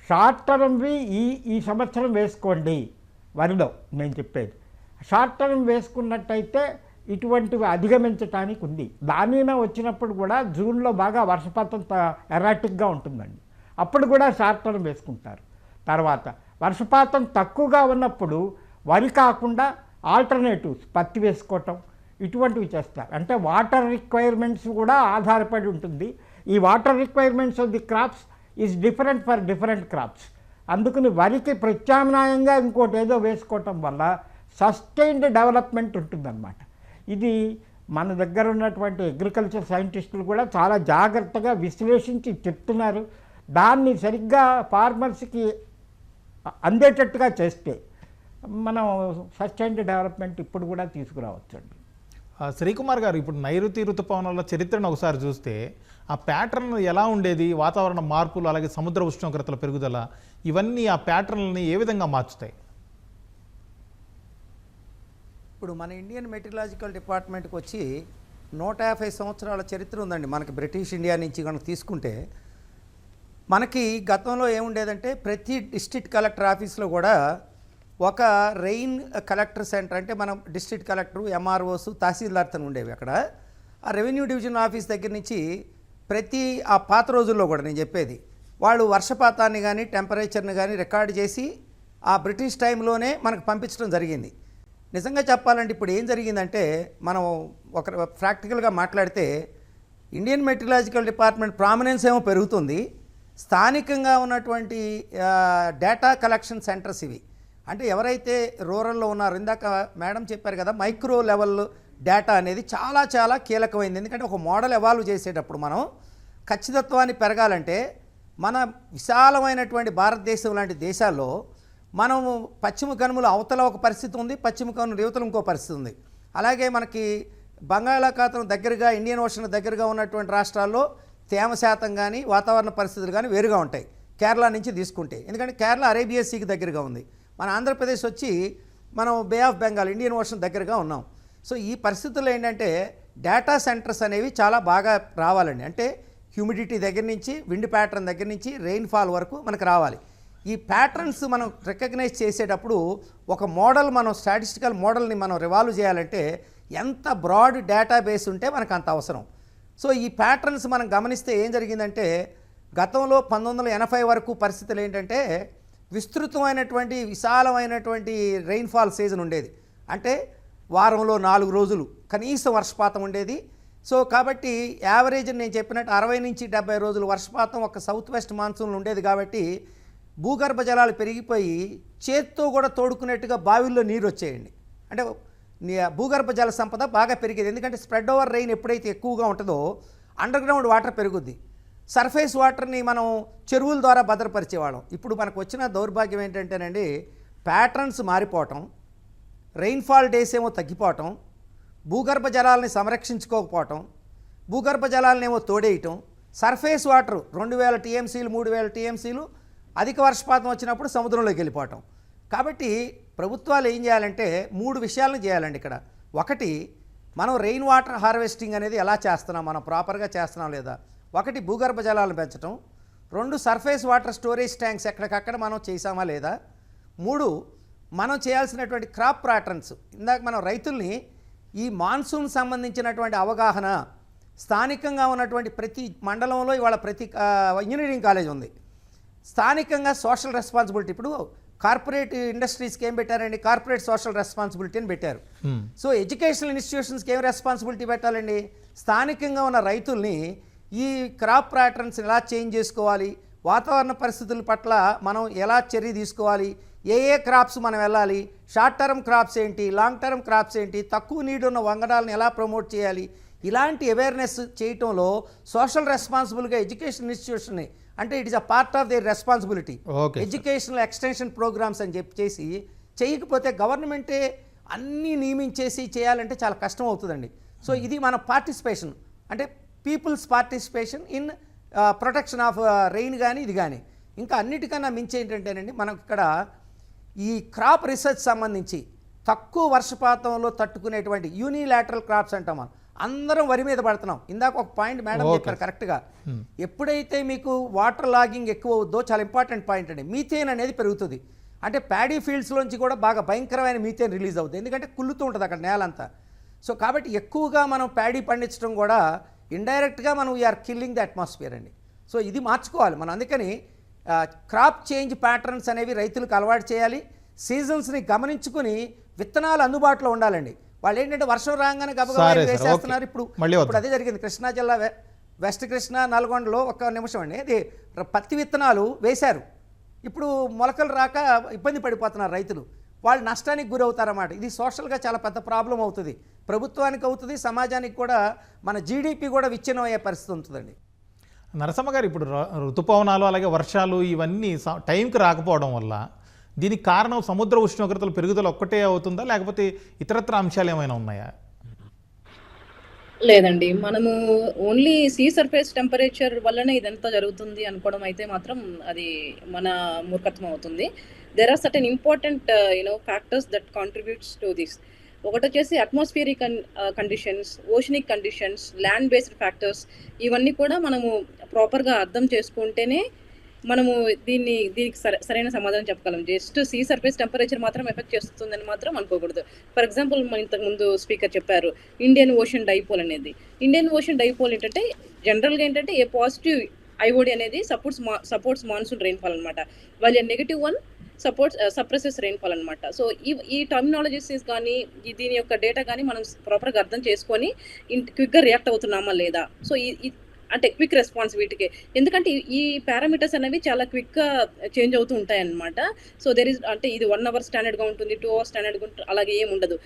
షార్ట్ టర్మ్వి ఈ సంవత్సరం వేసుకోండి వరిలో. నేను చెప్పేది షార్ట్ టర్మ్ వేసుకున్నట్టయితే ఇటువంటివి అధిగమించడానికి ఉంది. లానీనా వచ్చినప్పుడు కూడా జూన్లో బాగా వర్షపాతం ఎరాటిక్గా ఉంటుందండి, అప్పుడు కూడా షార్ట్ టర్మ్ వేసుకుంటారు. తర్వాత వర్షపాతం తక్కువగా ఉన్నప్పుడు వరి కాకుండా ఆల్టర్నేటివ్స్ పత్తి వేసుకోవటం ఇటువంటివి చేస్తారు. అంటే వాటర్ రిక్వైర్మెంట్స్ కూడా ఆధారపడి ఉంటుంది. ఈ water requirements of the crops is different for different crops. అందుకని వరికి ప్రత్యామ్నాయంగా ఇంకోటి ఏదో వేసుకోవటం వల్ల సస్టైన్డ్ డెవలప్మెంట్ ఉంటుందన్నమాట. ఇది మన దగ్గర ఉన్నటువంటి అగ్రికల్చర్ సైంటిస్టులు కూడా చాలా జాగ్రత్తగా విశ్లేషించి చెప్తున్నారు. దాన్ని సరిగ్గా ఫార్మర్స్కి అందేటట్టుగా చేస్తే మనం సస్టైన్డ్ డెవలప్మెంట్ ఇప్పుడు కూడా తీసుకురావచ్చండి. శ్రీకుమార్ గారు, ఇప్పుడు నైరుతి ఋతుపవనాల చరిత్రను ఒకసారి చూస్తే ఆ ప్యాటర్న్ ఎలా ఉండేది, వాతావరణ మార్పులు అలాగే సముద్ర ఉష్ణోగ్రతల పెరుగుదల ఇవన్నీ ఆ ప్యాటర్న్ని ఏ విధంగా మార్చుతాయి? ఇప్పుడు మన ఇండియన్ మెటీరియలాజికల్ డిపార్ట్మెంట్కి వచ్చి 150 సంవత్సరాల చరిత్ర ఉందండి. మనకి బ్రిటిష్ ఇండియా నుంచి కనుక తీసుకుంటే మనకి గతంలో ఏముండేదంటే ప్రతి డిస్ట్రిక్ట్ కలెక్టర్ ఆఫీస్లో కూడా ఒక రెయిన్ కలెక్టర్ సెంటర్, అంటే మనం డిస్ట్రిక్ట్ కలెక్టర్, ఎంఆర్ఓస్, తహసీల్దార్తో ఉండేవి. అక్కడ ఆ రెవెన్యూ డివిజన్ ఆఫీస్ దగ్గర నుంచి ప్రతి ఆ పాత రోజుల్లో కూడా నేను చెప్పేది, వాళ్ళు వర్షపాతాన్ని కానీ టెంపరేచర్ని కానీ రికార్డు చేసి ఆ బ్రిటిష్ టైంలోనే మనకు పంపించడం జరిగింది. నిజంగా చెప్పాలంటే ఇప్పుడు ఏం జరిగిందంటే, మనం ఒక ప్రాక్టికల్గా మాట్లాడితే ఇండియన్ మెటీరియలాజికల్ డిపార్ట్మెంట్ ప్రామినెన్స్ ఏమో పెరుగుతుంది, స్థానికంగా ఉన్నటువంటి డేటా కలెక్షన్ సెంటర్స్ ఇవి, అంటే ఎవరైతే రూరల్లో ఉన్నారో, ఇందాక మేడం చెప్పారు కదా, మైక్రో లెవెల్ డేటా అనేది చాలా చాలా కీలకమైంది. ఎందుకంటే ఒక మోడల్ ఎవాల్వ్ చేసేటప్పుడు మనం ఖచ్చితత్వాన్ని పెరగాలంటే మన విశాలమైనటువంటి భారతదేశం లాంటి దేశాల్లో మనం పశ్చిమ కనుమలు అవతల ఒక పరిస్థితి ఉంది, పశ్చిమ కనుమలు యువతలు ఇంకో పరిస్థితి ఉంది. అలాగే మనకి బంగాళాఖాతం దగ్గరగా, ఇండియన్ ఓషన్ దగ్గరగా ఉన్నటువంటి రాష్ట్రాల్లో తేమ శాతం కానీ వాతావరణ పరిస్థితులు కానీ వేరుగా ఉంటాయి కేరళ నుంచి తీసుకుంటే. ఎందుకంటే కేరళ అరేబియా సీకి దగ్గరగా ఉంది, మన ఆంధ్రప్రదేశ్ వచ్చి మనం బే ఆఫ్ బెంగాల్, ఇండియన్ ఓషన్ దగ్గరగా ఉన్నాం. సో ఈ పరిస్థితుల్లో ఏంటంటే డేటా సెంటర్స్ అనేవి చాలా బాగా రావాలండి. అంటే హ్యూమిడిటీ దగ్గర నుంచి, విండ్ ప్యాటర్న్ దగ్గర నుంచి, రెయిన్ఫాల్ వరకు మనకు రావాలి. ఈ ప్యాటర్న్స్ మనం రికగ్నైజ్ చేసేటప్పుడు ఒక మోడల్, మనం స్టాటిస్టికల్ మోడల్ని మనం రివాల్వ్ చేయాలంటే ఎంత బ్రాడ్ డేటాబేస్ ఉంటే మనకు అంత అవసరం. సో ఈ ప్యాటర్న్స్ మనం గమనిస్తే ఏం జరిగిందంటే, గతంలో 1980 వరకు పరిస్థితులు ఏంటంటే విస్తృతమైనటువంటి విశాలమైనటువంటి రెయిన్ఫాల్ సీజన్ ఉండేది. అంటే వారంలో 4 రోజులు కనీస వర్షపాతం ఉండేది. సో కాబట్టి యావరేజ్ నేను చెప్పినట్టు 60 నుంచి 70 రోజులు వర్షపాతం ఒక సౌత్ వెస్ట్ మాన్సూన్లో ఉండేది. కాబట్టి భూగర్భ జలాలు పెరిగిపోయి చేత్తో కూడా తోడుకునేట్టుగా బావిల్లో నీరు వచ్చేయండి. అంటే భూగర్భ జల సంపద బాగా పెరిగేది. ఎందుకంటే స్ప్రెడ్ ఓవర్ రెయిన్ ఎప్పుడైతే ఎక్కువగా ఉంటుందో అండర్ గ్రౌండ్ వాటర్ పెరుగుద్ది. సర్ఫేస్ వాటర్ని మనం చెరువుల ద్వారా భద్రపరిచేవాళ్ళం. ఇప్పుడు మనకు వచ్చిన దౌర్భాగ్యం ఏంటంటేనండి, ప్యాటర్న్స్ మారిపోవటం, రెయిన్ఫాల్ డేస్ ఏమో తగ్గిపోవటం, భూగర్భ జలాలని సంరక్షించుకోకపోవటం, భూగర్భ జలాలనేమో తోడేయటం, సర్ఫేస్ వాటర్ 2000 టీఎంసీలు 3000 టీఎంసీలు అధిక వర్షపాతం వచ్చినప్పుడు సముద్రంలోకి వెళ్ళిపోవటం. కాబట్టి ప్రభుత్వాలు ఏం చేయాలంటే 3 విషయాలను చేయాలండి ఇక్కడ. ఒకటి, మనం రెయిన్ వాటర్ హార్వెస్టింగ్ అనేది ఎలా చేస్తున్నాం, మనం ప్రాపర్గా చేస్తున్నాం లేదా. ఒకటి, భూగర్భ జలాలను పెంచడం. 2, సర్ఫేస్ వాటర్ స్టోరేజ్ ట్యాంక్స్ ఎక్కడికక్కడ మనం చేసామా లేదా. 3, మనం చేయాల్సినటువంటి క్రాప్ ప్యాటర్న్స్. ఇందాక మనం రైతుల్ని ఈ మాన్సూన్ సంబంధించినటువంటి అవగాహన, స్థానికంగా ఉన్నటువంటి ప్రతి మండలంలో ఇవాళ ప్రతి ఇంజనీరింగ్ కాలేజ్ ఉంది, స్థానికంగా సోషల్ రెస్పాన్సిబిలిటీ. ఇప్పుడు కార్పొరేట్ ఇండస్ట్రీస్కి ఏం పెట్టారండి, కార్పొరేట్ సోషల్ రెస్పాన్సిబిలిటీ అని పెట్టారు. సో ఎడ్యుకేషనల్ ఇన్స్టిట్యూషన్స్కి ఏం రెస్పాన్సిబిలిటీ పెట్టాలండి, స్థానికంగా ఉన్న రైతుల్ని ఈ క్రాప్ ప్యాటర్న్స్ ఎలా చేంజ్ చేసుకోవాలి, వాతావరణ పరిస్థితుల పట్ల మనం ఎలా చర్య తీసుకోవాలి, ఏ క్రాప్స్ మనం వెళ్ళాలి, షార్ట్ టర్మ్ క్రాప్స్ ఏంటి, లాంగ్ టర్మ్ క్రాప్స్ ఏంటి, తక్కువ నీడు ఉన్న వంగడాలను ఎలా ప్రమోట్ చేయాలి, ఇలాంటి అవేర్నెస్ చేయటంలో సోషల్ రెస్పాన్సిబుల్గా ఎడ్యుకేషన్ ఇన్స్టిట్యూషన్ని, అంటే it is a part of their responsibility. Educational extension programmes అని చేసి చేయకపోతే గవర్నమెంటే అన్నీ నియమించేసి చేయాలంటే చాలా కష్టం అవుతుందండి. సో ఇది మన పార్టిసిపేషన్, అంటే people's participation in protection of rain కానీ ఇది కానీ. ఇంకా అన్నిటికన్నా మించి ఏంటంటేనండి, మనకు ఇక్కడ ఈ క్రాప్ రీసెర్చ్ సంబంధించి తక్కువ వర్షపాతంలో తట్టుకునేటువంటి యూనిలాటరల్ క్రాప్స్ అంటాం మనం. అందరం వరి మీద పడుతున్నాం. ఇందాక ఒక పాయింట్ మేడం చెప్పారు కరెక్ట్గా, ఎప్పుడైతే మీకు వాటర్ లాగింగ్ ఎక్కువ అవుద్దో, చాలా ఇంపార్టెంట్ పాయింట్ అండి, మీథేన్ అనేది పెరుగుతుంది. అంటే ప్యాడీ ఫీల్డ్స్లోంచి కూడా బాగా భయంకరమైన మీథేన్ రిలీజ్ అవుతుంది, ఎందుకంటే కుళ్ళుతూ ఉంటుంది అక్కడ నేలంతా. సో కాబట్టి ఎక్కువగా మనం ప్యాడీ పండించడం కూడా ఇండైరెక్ట్గా మనం వీఆర్ కిల్లింగ్ ద అట్మాస్ఫియర్ అండి. సో ఇది మార్చుకోవాలి మనం. అందుకని క్రాప్ చేంజ్ ప్యాటర్న్స్ అనేవి రైతులకు అలవాటు చేయాలి. సీజన్స్ని గమనించుకుని విత్తనాలు అందుబాటులో ఉండాలండి. వాళ్ళు ఏంటంటే వర్షం రాగానే గబగబా వేసేస్తున్నారు. ఇప్పుడు అదే జరిగింది కృష్ణా జిల్లా వెస్ట్ కృష్ణా నల్గొండలో. ఒక నిమిషం అండి, అది పత్తి విత్తనాలు వేశారు, ఇప్పుడు మొలకలు రాక ఇబ్బంది పడిపోతున్నారు రైతులు, వాళ్ళు నష్టానికి గురవుతారన్నమాట. ఇది సోషల్గా చాలా పెద్ద ప్రాబ్లం అవుతుంది, ప్రభుత్వానికి అవుతుంది, సమాజానికి కూడా, మన జీడిపి కూడా విచ్ఛిన్నం అయ్యే పరిస్థితి ఉంటుందండి. నరసమ్మ గారు, ఇప్పుడు ఋతుపవనాలు అలాగే వర్షాలు ఇవన్నీ టైంకి రాకపోవడం వల్ల దీనికి కారణం సముద్ర ఉష్ణోగ్రతల పెరుగుదల ఒక్కటే అవుతుందా, లేకపోతే ఇతరత్ర అంశాలు ఏమైనా ఉన్నాయా? లేదండి. మనము ఓన్లీ సీ సర్ఫేస్ టెంపరేచర్ వల్లనే ఇదంతా జరుగుతుంది అనుకోవడం అయితే మాత్రం అది మన మూర్ఖత్వం అవుతుంది. There are certain important factors that contributes to this. ఒకటొచ్చేసి atmospheric conditions, oceanic conditions, land based factors, ఇవన్నీ కూడా మనము ప్రాపర్‌గా అర్థం చేసుకుంటేనే మనము దీనికి సరైన సమాధానం చెప్పగలం. జస్ట్ సీ సర్ఫేస్ టెంపరేచర్ మాత్రం ఎఫెక్ట్ చేస్తుందని మాత్రం అనుకోకూడదు. ఫర్ ఎగ్జాంపుల్ ఇంతకుముందు స్పీకర్ చెప్పారు ఇండియన్ ఓషన్ డైపోల్ అనేది. ఇండియన్ ఓషన్ డైపోల్ ఏంటంటే జనరల్‌గా ఏంటంటే ఏ పాజిటివ్ ఐఓడి అనేది సపోర్ట్స్ మాన్సూన్ రెయిన్‌ఫాల్ అనమాట. వైల్ ఏ నెగెటివ్ వన్ సప్రెసెస్ రెయిన్‌ఫాల్ అనమాట. సో ఈ టర్మినాలజీస్ కానీ దీని యొక్క డేటా కానీ మనం ప్రాపర్‌గా అర్థం చేసుకొని క్విక్‌గా రియాక్ట్ అవుతున్నామా లేదా? సో అంటే క్విక్ రెస్పాన్స్ వీటికి. ఎందుకంటే ఈ పారామీటర్స్ అనేవి చాలా క్విక్‌గా చేంజ్ అవుతూ ఉంటాయన్నమాట. సో అంటే ఇది 1 అవర్ స్టాండర్డ్‌గా ఉంటుంది, 2 అవర్స్ స్టాండర్డ్‌గా ఉంటుంది, అలాగే ఏమి ఉండదు.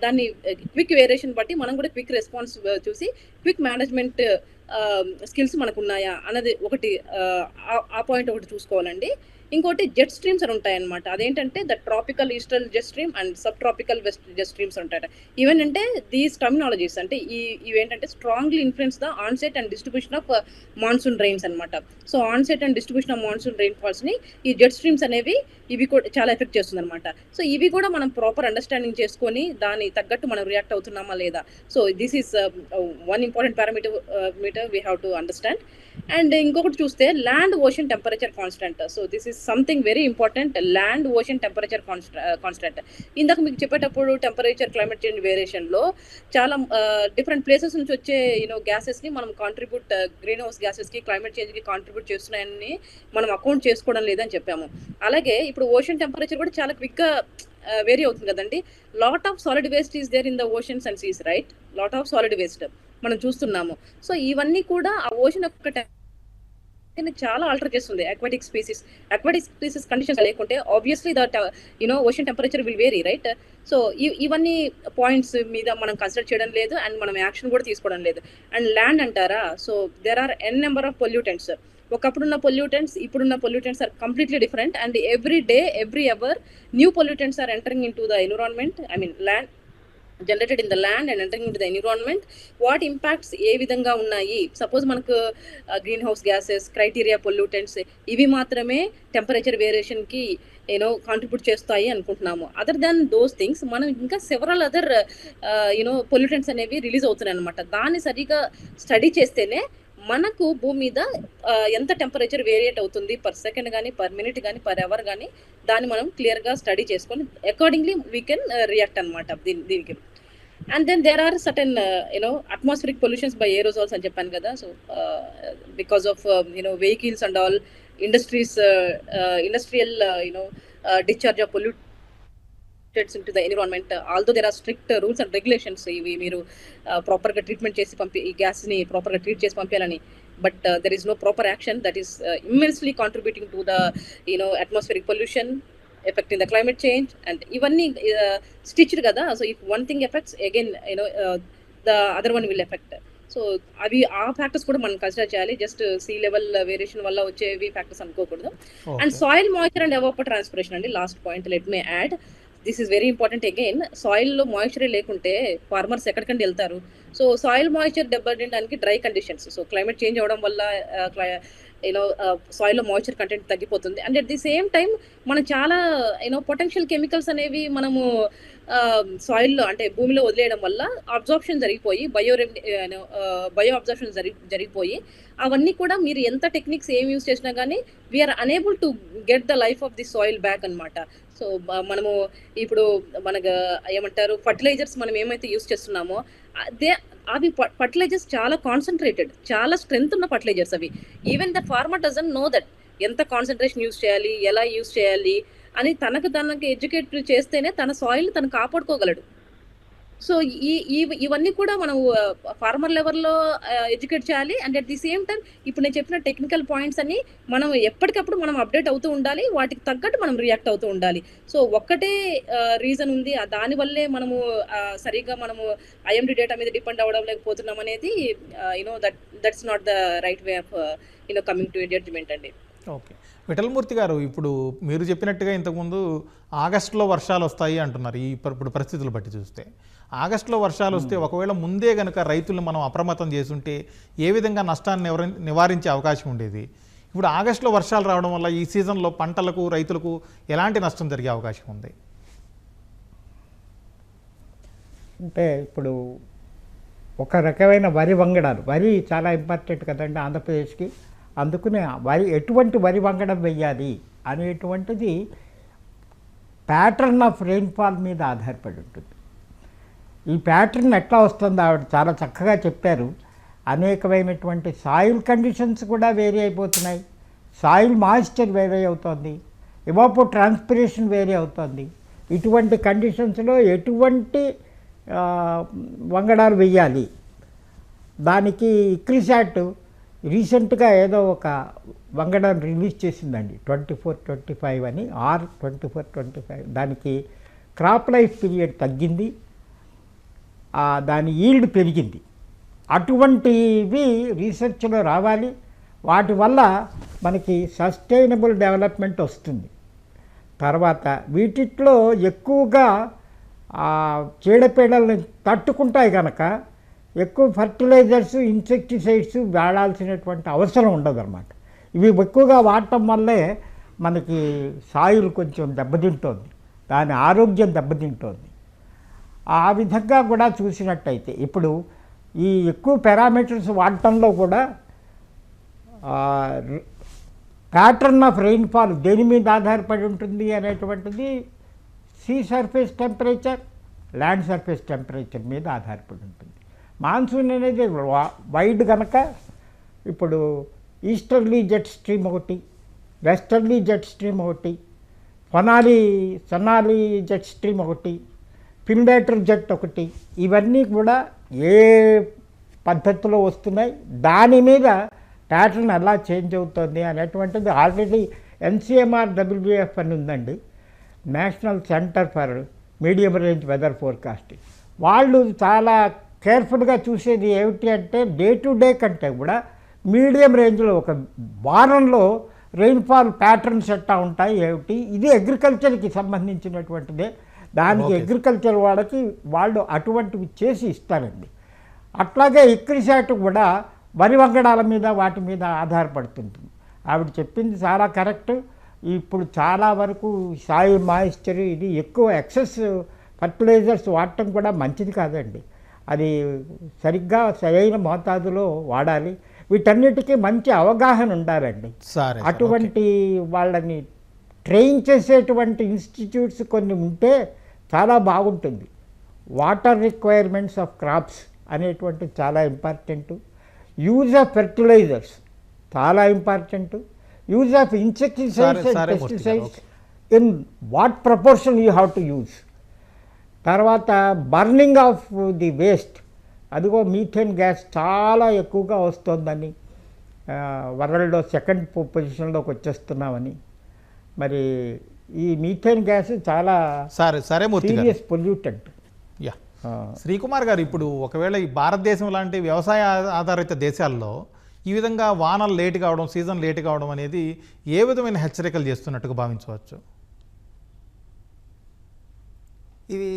దాన్ని క్విక్ వేరియేషన్ బట్టి మనం కూడా క్విక్ రెస్పాన్స్ చూసి క్విక్ మేనేజ్మెంట్ స్కిల్స్ మనకున్నాయా అన్నది ఒకటి, ఆ పాయింట్ ఒకటి చూసుకోవాలండి. ఇంకోటి జెట్ స్ట్రీమ్స్ అని ఉంటాయన్నమాట. అదేంటంటే the tropical eastern jet stream and sub tropical west jet streams ఉంటాయట. ఈవెనంటే దీస్ టర్మినాలజీస్ అంటే ఇవేంటంటే strongly influence the onset and distribution of monsoon rains అనమాట. So onset and distribution of monsoon rain ఫాల్స్ని ఈ జెట్ స్ట్రీమ్స్ అనేవి ఇవి కూడా చాలా ఎఫెక్ట్ చేస్తుంది అనమాట. సో ఇవి కూడా మనం ప్రాపర్ అండర్స్టాండింగ్ చేసుకొని దాని తగ్గట్టు మనం రియాక్ట్ అవుతున్నామా లేదా. So this is one important parameter we have to understand. And ఇంకొకటి చూస్తే land ocean temperature constant. So this is something very important, land ocean temperature constant. ఇందాక మీకు చెప్పేటప్పుడు టెంపరేచర్ క్లైమేట్ చేంజ్ వేరియేషన్లో చాలా డిఫరెంట్ ప్లేసెస్ నుంచి వచ్చే గ్యాసెస్ని మనం గ్రీన్ హౌస్ గ్యాసెస్కి క్లైమేట్ చేంజ్కి కాంట్రిబ్యూట్ చేస్తున్నాయని మనం అకౌంట్ చేసుకోవడం లేదని చెప్పాము. అలాగే ఇప్పుడు ఓషన్ టెంపరేచర్ కూడా చాలా క్విక్గా వేరీ అవుతుంది కదండి. Lot of solid waste is there in the oceans and seas, right? Lot of solid waste మనం చూస్తున్నాము. సో ఇవన్నీ కూడా ఆ ఓషన్ యొక్క చాలా ఆల్టర్ చేస్తుంది అక్వాటిక్ స్పీసీస్ కండిషన్స్ లేకుంటే obviously that ocean temperature will vary, right? So ఇవన్నీ పాయింట్స్ మీద మనం కన్సిడర్ చేయడం లేదు అండ్ మనం యాక్షన్ కూడా తీసుకోవడం లేదు. అండ్ ల్యాండ్ అంటారా, so there are n number of pollutants. ఒకప్పుడున్న పొల్యూటెంట్స్ ఇప్పుడున్న pollutants are completely different and every day every hour new pollutants are entering in to the environment, I mean land generated in the land and entering in to the environment. What impacts ఏ విధంగా ఉన్నాయి? సపోజ్ మనకు green house gases, criteria pollutants ఇవి మాత్రమే టెంపరేచర్ వేరియేషన్కి కాంట్రిబ్యూట్ చేస్తాయి అనుకుంటున్నాము. అదర్ దాన్ దోస్ థింగ్స్ మనం ఇంకా సెవరల్ అదర్ పొల్యూటెంట్స్ అనేవి రిలీజ్ అవుతున్నాయి అనమాట. దాన్ని సరిగా స్టడీ చేస్తేనే మనకు భూమి మీద ఎంత టెంపరేచర్ వేరియేట్ అవుతుంది పర్ సెకండ్ కానీ, పర్ మినిట్ కానీ, పర్ అవర్ కానీ, దాన్ని మనం క్లియర్గా స్టడీ చేసుకొని అకార్డింగ్లీ వీ కెన్ రియాక్ట్ అనమాట దీనికి. And then there are certain atmospheric pollutions by aerosols అని చెప్పాను కదా. So because of vehicles and all industrial discharge of pollutants into the environment. Although there are strict rules and regulations, ఇవి మీరు ప్రాపర్గా ట్రీట్మెంట్ చేసి ఈ గ్యాస్ని ప్రాపర్గా ట్రీట్ చేసి పంపించాలని, but there is no proper action that is immensely contributing to the atmospheric pollution, affecting the climate change, and ఇవన్నీ stitched కదా. So if one thing affects, again the other one will affect. So అవి ఆ ఫ్యాక్టర్స్ కూడా మనం కన్సిడర్ చేయాలి. జస్ట్ సీ లెవెల్ వేరియేషన్ వల్ల వచ్చేవి ఫ్యాక్టర్స్ అనుకోకూడదు. And soil moisture and evapotranspiration అండి, last point let me add. This is very important. Again సాయిల్లో మాయిశ్చరే లేకుంటే ఫార్మర్స్ ఎక్కడికండి వెళ్తారు? సో సాయిల్ మాయిశ్చర్ దెబ్బతినడానికి dry conditions, so climate change అవ్వడం వల్ల సాయిల్లో మాయిశ్చర్ కంటెంట్ తగ్గిపోతుంది. And at the same time మనం చాలా పొటెన్షియల్ కెమికల్స్ అనేవి మనము సాయిల్లో అంటే భూమిలో వదిలేయడం వల్ల అబ్జార్ప్షన్ జరిగిపోయి బయో అబ్జార్ప్షన్ జరిగిపోయి అవన్నీ కూడా మీరు ఎంత టెక్నిక్స్ ఏం యూస్ చేసినా కానీ we are unable to get the life of the soil back అనమాట. సో మనము ఇప్పుడు మనకు ఏమంటారు ఫర్టిలైజర్స్ మనం ఏమైతే యూస్ చేస్తున్నామో అవి ఫర్టిలైజర్స్ చాలా కాన్సన్ట్రేటెడ్, చాలా స్ట్రెంత్ ఉన్న ఫర్టిలైజర్స్ అవి. Even the farmer doesn't know that ఎంత కాన్సన్ట్రేషన్ యూస్ చేయాలి, ఎలా యూస్ చేయాలి అని తనకి ఎడ్యుకేట్ చేస్తేనే తన సాయిల్ తను కాపాడుకోగలడు. సో ఇవన్నీ కూడా మనం ఫార్మర్ లెవెల్లో ఎడ్యుకేట్ చేయాలి. And at the same time ఇప్పుడు నేను చెప్పిన టెక్నికల్ పాయింట్స్ అన్ని మనం ఎప్పటికప్పుడు మనం అప్డేట్ అవుతూ ఉండాలి, వాటికి తగ్గట్టు మనం రియాక్ట్ అవుతూ ఉండాలి. సో ఒక్కటే రీజన్ ఉంది, దానివల్లే మనము సరిగ్గా మనము ఐఎండి డేటా మీద డిపెండ్ అవ్వడం లేకపోతున్నాం అనేది that's not the right way of coming to judgement అండి. ఓకే. విఠలమూర్తి గారు, ఇప్పుడు మీరు చెప్పినట్టుగా ఇంతకుముందు ఆగస్టులో వర్షాలు వస్తాయి అంటున్నారు. ఇప్పుడు పరిస్థితులు బట్టి చూస్తే ఆగస్టులో వర్షాలు వస్తే ఒకవేళ ముందే కనుక రైతులను మనం అప్రమత్తం చేసుంటే ఏ విధంగా నష్టాన్ని నివారించే అవకాశం ఉండేది? ఇప్పుడు ఆగస్టులో వర్షాలు రావడం వల్ల ఈ సీజన్లో పంటలకు, రైతులకు ఎలాంటి నష్టం జరిగే అవకాశం ఉంది? అంటే ఇప్పుడు ఒక రకమైన వరి వంగడాలు, వరి చాలా ఇంపార్టెంట్ కదండి ఆంధ్రప్రదేశ్కి. అందుకనే ఎటువంటి వరి వంగడం వెయ్యాలి అనేటువంటిది ప్యాటర్న్ ఆఫ్ రెయిన్ఫాల్ మీద ఆధారపడి ఉంటుంది. ఈ ప్యాటర్న్ ఎట్లా వస్తుందో ఆవిడ చాలా చక్కగా చెప్పారు. అనేకమైనటువంటి సాయిల్ కండిషన్స్ కూడా వేరీ అయిపోతున్నాయి. సాయిల్ మాయిశ్చర్ వేరీ అవుతుంది, ఎవాపో ట్రాన్స్పిరేషన్ వేరీ అవుతుంది. ఇటువంటి కండిషన్స్లో ఎటువంటి వంగడాలు వెయ్యాలి, దానికి ఇక్రిసాట్ రీసెంట్గా ఏదో ఒక వంగడాన్ని రిలీజ్ చేసిందండి, 24-25 అని, R24-25. దానికి క్రాప్ లైఫ్ పీరియడ్ తగ్గింది, దాని ఈల్డ్ పెరిగింది. అటువంటివి రీసెర్చ్లో రావాలి. వాటి వల్ల మనకి సస్టైనబుల్ డెవలప్మెంట్ వస్తుంది. తర్వాత వీటిలో ఎక్కువగా చీడపీడల్ని తట్టుకుంటాయి కనుక ఎక్కువ ఫర్టిలైజర్స్, ఇన్సెక్టిసైడ్స్ వాడాల్సినటువంటి అవసరం ఉండదన్నమాట. ఇవి ఎక్కువగా వాడటం వల్లే మనకి సాయిల్ కొంచెం దెబ్బతింటోంది, దాని ఆరోగ్యం దెబ్బతింటోంది. ఆ విధంగా కూడా చూసినట్టయితే ఇప్పుడు ఈ ఎక్కువ పారామీటర్స్ వాడటంలో కూడా ప్యాటర్న్ ఆఫ్ రెయిన్ఫాల్ దేని మీద ఆధారపడి ఉంటుంది అనేటువంటిది see surface temperature, land surface temperature మీద ఆధారపడి ఉంటుంది. మాన్సూన్ అనేది వైడ్ కనుక ఇప్పుడు ఈస్టర్లీ జెట్ స్ట్రీమ్ ఒకటి, వెస్టర్లీ జెట్ స్ట్రీమ్ ఒకటి, సొనాలి జెట్ స్ట్రీమ్ ఒకటి, పిండేటర్ జెట్ ఒకటి, ఇవన్నీ కూడా ఏ పద్ధతిలో వస్తున్నాయి, దాని మీద ప్యాటర్న్ ఎలా చేంజ్ అవుతుంది అనేటువంటిది ఆల్రెడీ NCMR-WF అని ఉందండి, national centre for medium range weather forecasting. వాళ్ళు చాలా కేర్ఫుల్గా చూసేది ఏమిటి అంటే డే టు డే కంటే కూడా మీడియం రేంజ్లో ఒక వారంలో రెయిన్ఫాల్ ప్యాటర్న్స్ ఎట్టా ఉంటాయి ఏమిటి, ఇది అగ్రికల్చర్కి సంబంధించినటువంటిదే. దానికి అగ్రికల్చర్ వాళ్ళు అటువంటివి చేసి ఇస్తారండి. అట్లాగే ఇక్రిసాట్ కూడా వరి వంగడాల మీద వాటి మీద ఆధారపడుతుంటుంది. ఆవిడ చెప్పింది చాలా కరెక్ట్. ఇప్పుడు చాలా వరకు సాయిల్ మాయిశ్చర్ ఇది ఎక్కువ ఎక్సెస్ ఫర్టిలైజర్స్ వాడటం కూడా మంచిది కాదండి. అది సరిగ్గా సరైన మోతాదులో వాడాలి. వీటన్నిటికీ మంచి అవగాహన ఉండాలండి. అటువంటి వాళ్ళని ట్రైన్ చేసేటువంటి ఇన్స్టిట్యూట్స్ కొన్ని ఉంటే చాలా బాగుంటుంది. వాటర్ రిక్వైర్మెంట్స్ ఆఫ్ క్రాప్స్ అనేటువంటిది చాలా ఇంపార్టెంట్. యూజ్ ఆఫ్ ఫెర్టిలైజర్స్ చాలా important. Use of insecticides and pesticides in what proportion you have to use. తర్వాత బర్నింగ్ ఆఫ్ ది వేస్ట్, అదిగో మీథేన్ గ్యాస్ చాలా ఎక్కువగా వస్తుందని, వరల్డ్లో సెకండ్ పొజిషన్లోకి వచ్చేస్తున్నామని. మరి ఈ మీథేన్ గ్యాస్ చాలా సీరియస్ పొల్యూటెంట్. శ్రీకుమార్ గారు, ఇప్పుడు ఒకవేళ ఈ భారతదేశం లాంటి వ్యవసాయ ఆధారిత దేశాల్లో ఈ విధంగా వానలు లేట్ కావడం, సీజన్ లేట్ కావడం అనేది ఏ విధమైన హెచ్చరికలు చేస్తున్నట్టుగా భావించవచ్చు? ఇవి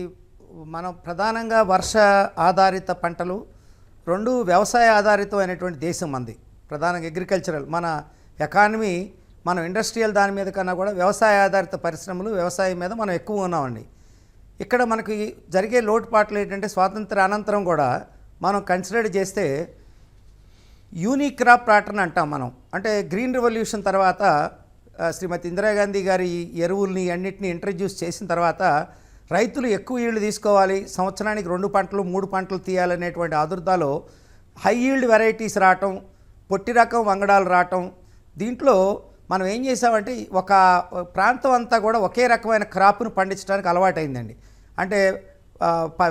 మనం ప్రధానంగా వర్ష ఆధారిత పంటలు, రెండు వ్యవసాయ ఆధారితమైనటువంటి దేశం మంది. ప్రధానంగా అగ్రికల్చరల్, మన ఎకానమీ, మనం ఇండస్ట్రియల్ దాని మీద కన్నా కూడా వ్యవసాయ ఆధారిత పరిశ్రమలు, వ్యవసాయం మీద మనం ఎక్కువ ఉన్నామండి. ఇక్కడ మనకి జరిగే లోటుపాట్లు ఏంటంటే స్వాతంత్ర అనంతరం కూడా మనం కన్సిడర్ చేస్తే యూనిక్ క్రాప్ ప్యాటర్న్ అంటాం మనం. అంటే గ్రీన్ రెవల్యూషన్ తర్వాత శ్రీమతి ఇందిరాగాంధీ గారి ఎరువుల్ని అన్నిటిని ఇంట్రడ్యూస్ చేసిన తర్వాత రైతులు ఎక్కువ ఈల్డ్ తీసుకోవాలి, సంవత్సరానికి 2 పంటలు 3 పంటలు తీయాలనేటువంటి ఆదుర్దాలో హై ఈల్డ్ వెరైటీస్ రావటం, పొట్టి రకం వంగడాలు రావటం. దీంట్లో మనం ఏం చేసామంటే ఒక ప్రాంతం అంతా కూడా ఒకే రకమైన క్రాప్ను పండించడానికి అలవాటైందండి. అంటే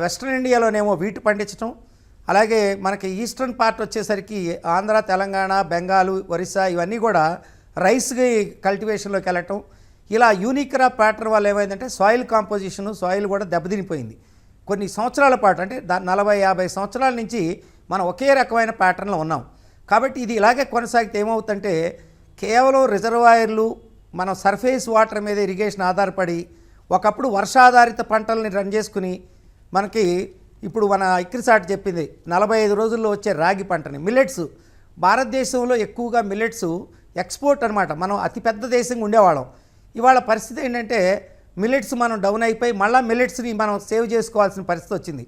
వెస్ట్రన్ ఇండియాలోనేమో వీటు పండించడం, అలాగే మనకి ఈస్టర్న్ పార్ట్ వచ్చేసరికి ఆంధ్ర, తెలంగాణ, బెంగాల్, ఒరిస్సా ఇవన్నీ కూడా రైస్ కల్టివేషన్లోకి వెళ్ళటం. ఇలా యూనిక్ క్రాప్ ప్యాటర్న్ వల్ల ఏమైందంటే సాయిల్ కాంపోజిషను, సాయిల్ కూడా దెబ్బతినిపోయింది. కొన్ని సంవత్సరాల పాటు, అంటే 40-50 సంవత్సరాల నుంచి మనం ఒకే రకమైన ప్యాటర్న్లో ఉన్నాం. కాబట్టి ఇది ఇలాగే కొనసాగితే ఏమవుతుందంటే కేవలం రిజర్వాయర్లు మనం సర్ఫేస్ వాటర్ మీద ఇరిగేషన్ ఆధారపడి ఒకప్పుడు వర్షాధారిత పంటల్ని రన్ చేసుకుని మనకి ఇప్పుడు మన ఇక్రిసాట్ చెప్పింది 45 రోజుల్లో వచ్చే రాగి పంటని మిల్లెట్స్ భారతదేశంలో ఎక్కువగా మిల్లెట్స్ ఎక్స్పోర్ట్ అనమాట. మనం అతిపెద్ద దేశంగా ఉండేవాళ్ళం. ఇవాళ పరిస్థితి ఏంటంటే మిల్లెట్స్ మనం డౌన్ అయిపోయి మళ్ళీ మిల్లెట్స్ని మనం సేవ్ చేసుకోవాల్సిన పరిస్థితి వచ్చింది.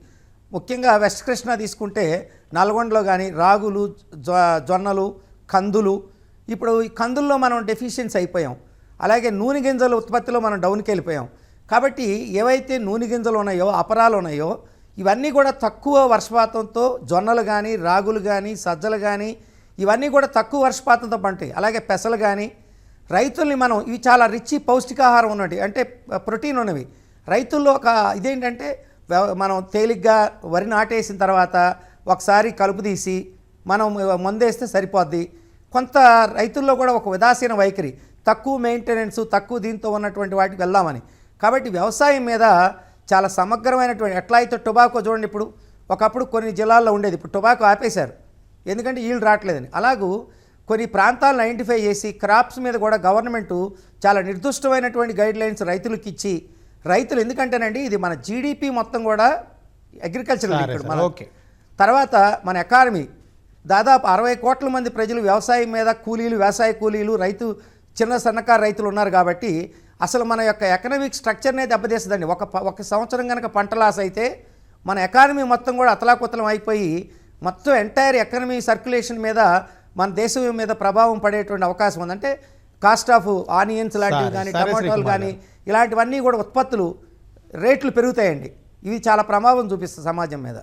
ముఖ్యంగా వెస్ట్ కృష్ణ తీసుకుంటే నల్గొండలో కానీ రాగులు, జొన్నలు, కందులు, ఇప్పుడు ఈ కందుల్లో మనం డెఫిషియన్సీ అయిపోయాం. అలాగే నూనె గింజల ఉత్పత్తిలో మనం డౌన్కి వెళ్ళిపోయాం. కాబట్టి ఏవైతే నూనె గింజలు ఉన్నాయో, అపరాలు ఉన్నాయో, ఇవన్నీ కూడా తక్కువ వర్షపాతంతో జొన్నలు కానీ, రాగులు కానీ, సజ్జలు కానీ ఇవన్నీ కూడా తక్కువ వర్షపాతంతో పంటాయి. అలాగే పెసలు కానీ రైతుల్ని మనం ఇవి చాలా రిచ్ పౌష్టికాహారం ఉన్నవి, అంటే ప్రోటీన్ ఉన్నవి. రైతుల్లో ఒక ఇదేంటంటే మనం తేలిగ్గా వరి నాటేసిన తర్వాత ఒకసారి కలుపు తీసి మనం మందేస్తే సరిపోద్ది. కొంత రైతుల్లో కూడా ఒక ఉదాసీన వైఖరి, తక్కువ మెయింటెనెన్స్, తక్కువ దీంతో ఉన్నటువంటి వాటికి వెళ్దామని. కాబట్టి వ్యవసాయం మీద చాలా సమగ్రమైనటువంటి, ఎట్లా అయితే టొబాకో చూడండి, ఇప్పుడు ఒకప్పుడు కొన్ని జిల్లాల్లో ఉండేది, ఇప్పుడు టొబాకో ఆపేశారు ఎందుకంటే ఈల్డ్ రావట్లేదని. అలాగూ కొన్ని ప్రాంతాలను ఐడెంటిఫై చేసి క్రాప్స్ మీద కూడా గవర్నమెంటు చాలా నిర్దిష్టమైనటువంటి గైడ్లైన్స్ రైతులకు ఇచ్చి, రైతులు ఎందుకంటేనండి ఇది మన జీడిపి మొత్తం కూడా అగ్రికల్చర్ మన తర్వాత మన ఎకానమీ దాదాపు 60 కోట్ల మంది ప్రజలు వ్యవసాయం మీద కూలీలు, వ్యవసాయ కూలీలు, రైతు, చిన్న సన్నకారు రైతులు ఉన్నారు. కాబట్టి అసలు మన యొక్క ఎకనామిక్ స్ట్రక్చర్నే దెబ్బతీస్తుందండి. ఒక సంవత్సరం కనుక పంట లాస్ అయితే మన ఎకానమీ మొత్తం కూడా అతలాకుతలం అయిపోయి మొత్తం ఎంటైర్ ఎకనమీ సర్క్యులేషన్ మీద మన దేశం మీద ప్రభావం పడేటువంటి అవకాశం ఉంది. అంటే కాస్ట్ ఆఫ్ ఆనియన్స్ లాంటివి కానీ, టమాటోలు కానీ, ఇలాంటివన్నీ కూడా ఉత్పత్తులు రేట్లు పెరుగుతాయండి. ఇవి చాలా ప్రభావం చూపిస్తుంది సమాజం మీద.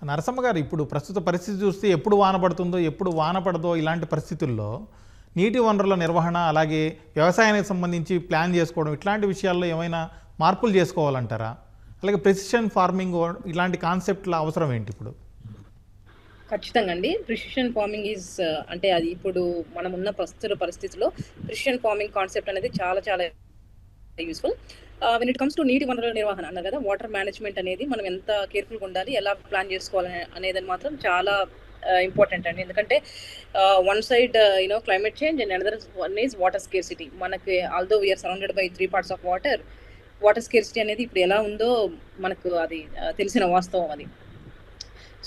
నరసమ్మ గారు, ఇప్పుడు ప్రస్తుత పరిస్థితి చూస్తే ఎప్పుడు వాన పడుతుందో ఎప్పుడు వాన పడదో ఇలాంటి పరిస్థితుల్లో నీటి వనరుల నిర్వహణ, అలాగే వ్యవసాయానికి సంబంధించి ప్లాన్ చేసుకోవడం, ఇట్లాంటి విషయాల్లో ఏమైనా మార్పులు చేసుకోవాలంటారా? అలాగే ప్రెసిషన్ ఫార్మింగ్ ఇలాంటి కాన్సెప్ట్ల అవసరం ఏంటి ఇప్పుడు? ఖచ్చితంగా అండి. ప్రిసిషన్ ఫార్మింగ్ ఈజ్ అంటే అది ఇప్పుడు మనం ఉన్న ప్రస్తుత పరిస్థితిలో ప్రిసిషన్ ఫార్మింగ్ కాన్సెప్ట్ అనేది చాలా చాలా useful. When it comes to నీటి వనరుల నిర్వహణ అన్నారు కదా, వాటర్ మేనేజ్మెంట్ అనేది మనం ఎంత కేర్ఫుల్గా ఉండాలి, ఎలా ప్లాన్ చేసుకోవాలి అనేది మాత్రం చాలా ఇంపార్టెంట్ అండి. ఎందుకంటే one side climate change and another one is water scarcity. మనకి although we are surrounded by 3 parts of water scarcity అనేది ఇప్పుడు ఎలా ఉందో మనకు అది తెలిసిన వాస్తవం అది.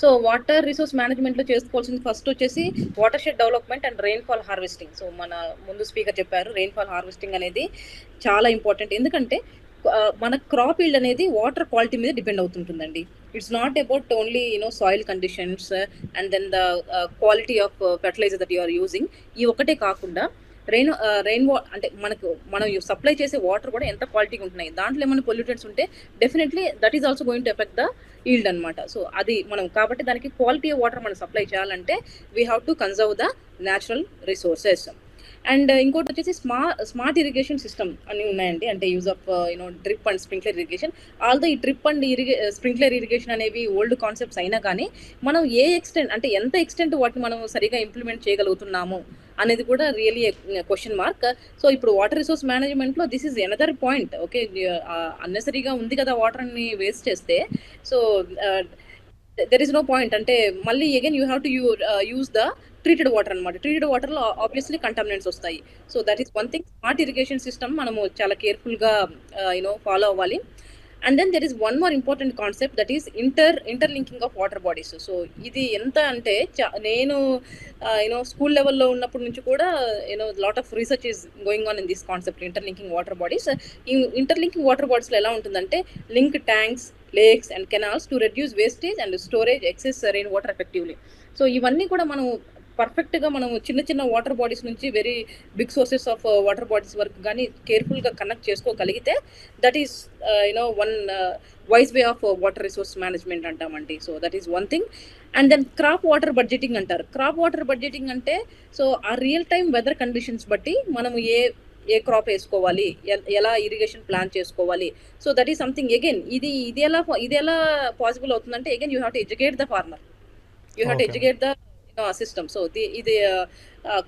సో వాటర్ రిసోర్స్ మేనేజ్మెంట్లో చేసుకోవాల్సింది ఫస్ట్ వచ్చేసి water shed development and rainfall harvesting. So మన ముందు స్పీకర్ చెప్పారు, రెయిన్ఫాల్ హార్వెస్టింగ్ అనేది చాలా ఇంపార్టెంట్. ఎందుకంటే మన క్రాప్ ఈల్డ్ అనేది వాటర్ క్వాలిటీ మీద డిపెండ్ అవుతుంటుందండి. It's not about only soil conditions and then the quality of fertiliser that you are using. ఈ ఒకటే కాకుండా రెయిన్ అంటే మనం సప్లై చేసే వాటర్ కూడా ఎంత క్వాలిటీగా ఉంటున్నాయి, దాంట్లో ఏమైనా పొల్యూటెంట్స్ ఉంటే definitely that is also going to effect the yield అనమాట. సో అది మనం కాబట్టి దానికి క్వాలిటీ ఆఫ్ వాటర్ మనం సప్లై చేయాలంటే we have to conserve the natural resources. And ఇంకోటి వచ్చేసి స్మార్ట్ ఇరిగేషన్ సిస్టమ్ అని ఉన్నాయండి. అంటే use of drip and sprinkler irrigation. Although ఈ డ్రిప్ అండ్ స్ప్రింక్లర్ ఇరిగేషన్ అనేవి ఓల్డ్ కాన్సెప్ట్స్ అయినా కానీ మనం ఏ ఎక్స్టెంట్, అంటే ఎంత ఎక్స్టెంట్ వాటిని మనం సరిగా ఇంప్లిమెంట్ చేయగలుగుతున్నాము అనేది కూడా రియలీ క్వశ్చన్ మార్క్. సో ఇప్పుడు వాటర్ రిసోర్స్ మేనేజ్మెంట్లో this is another point. Okay, unnecessarily ఉంది కదా వాటర్ని వేస్ట్ చేస్తే, so there is no point. అంటే మళ్ళీ again you have to use the treated water అనమాట. ట్రీటెడ్ వాటర్లో ఆబ్వియస్లీ కంటామినెంట్స్ వస్తాయి. So that is one thing. Smart irrigation system మనము చాలా కేర్ఫుల్గా ఫాలో అవ్వాలి. And then there is one more important concept, that is interlinking of water bodies. So ఇది ఎంత అంటే నేను స్కూల్ లెవెల్లో ఉన్నప్పటి నుంచి కూడా lot of research is going on in this concept, interlinking water bodies. ఈ ఇంటర్లింకింగ్ వాటర్ బాడీస్లో ఎలా ఉంటుందంటే link tanks, lakes and canals to reduce wastage and storage excess rain water effectively. So ఇవన్నీ కూడా మనం పర్ఫెక్ట్గా మనం చిన్న చిన్న వాటర్ బాడీస్ నుంచి very big sources of water bodies వరకు కానీ కేర్ఫుల్గా కనెక్ట్ చేసుకోగలిగితే that is one wise way of water resource management అంటామండి. So that is one thing. And then crop water budgeting అంటారు. క్రాప్ వాటర్ బడ్జెటింగ్ అంటే సో ఆ రియల్ టైమ్ వెదర్ కండిషన్స్ బట్టి మనం ఏ క్రాప్ వేసుకోవాలి, ఎలా ఇరిగేషన్ ప్లాన్ చేసుకోవాలి. So that is something again ఇది ఎలా పాసిబుల్ అవుతుందంటే again you have to educate the farmer, you have to educate the system. So ఇది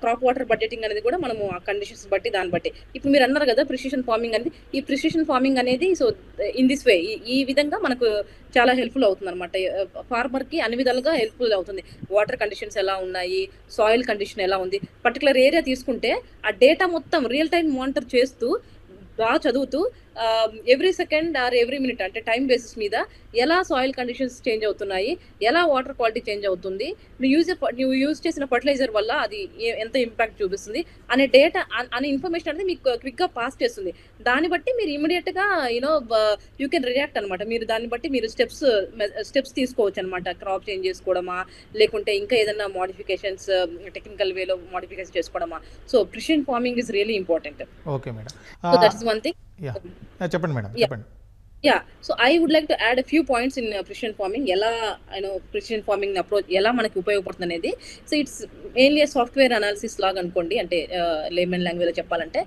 క్రాప్ వాటర్ బడ్జెటింగ్ అనేది కూడా మనము ఆ కండిషన్స్ బట్టి దాన్ని బట్టి ఇప్పుడు మీరు అన్నారు కదా ప్రిసిషన్ ఫార్మింగ్ అనేది. ఈ ప్రిసిషన్ ఫార్మింగ్ అనేది సో ఇన్ దిస్ వే ఈ విధంగా మనకు చాలా హెల్ప్ఫుల్ అవుతుంది అనమాట. ఫార్మర్కి అన్ని విధాలుగా హెల్ప్ఫుల్ అవుతుంది. వాటర్ కండిషన్స్ ఎలా ఉన్నాయి, సాయిల్ కండిషన్ ఎలా ఉంది, పర్టికులర్ ఏరియా తీసుకుంటే ఆ డేటా మొత్తం రియల్ టైం మానిటర్ చేస్తూ బాగా చదువుతూ every second or every minute అంటే టైం బేసిస్ మీద ఎలా సాయిల్ కండిషన్స్ చేంజ్ అవుతున్నాయి, ఎలా వాటర్ క్వాలిటీ చేంజ్ అవుతుంది, నువ్వు యూజ్ చేసిన ఫర్టిలైజర్ వల్ల అది ఎంత ఇంపాక్ట్ చూపిస్తుంది అనే డేటా అనే ఇన్ఫర్మేషన్ అనేది మీకు క్విక్గా పాస్ చేస్తుంది. దాన్ని బట్టి మీరు ఇమీడియట్గా యూ కెన్ రియాక్ట్ అనమాట. మీరు దాన్ని బట్టి మీరు స్టెప్స్ తీసుకోవచ్చు అనమాట. క్రాప్ చేంజ్ చేసుకోవడమా, లేకుంటే ఇంకా ఏదైనా మోడిఫికేషన్స్ టెక్నికల్ వేలో మోడిఫికేషన్ చేసుకోవడమా. So precision farming is really important. Okay madam. So that is one thing. చెప్పండి మేడం, చెప్పండి. So I would like to add few points in precision farming. ఎలా ప్రిసిషన్ ఫార్మింగ్ అప్రోచ్ ఎలా మనకి ఉపయోగపడుతుంది అనేది. So it's mainly software analysis లాగా అనుకోండి, అంటే లేమన్ లాంగ్వేజ్లో చెప్పాలంటే.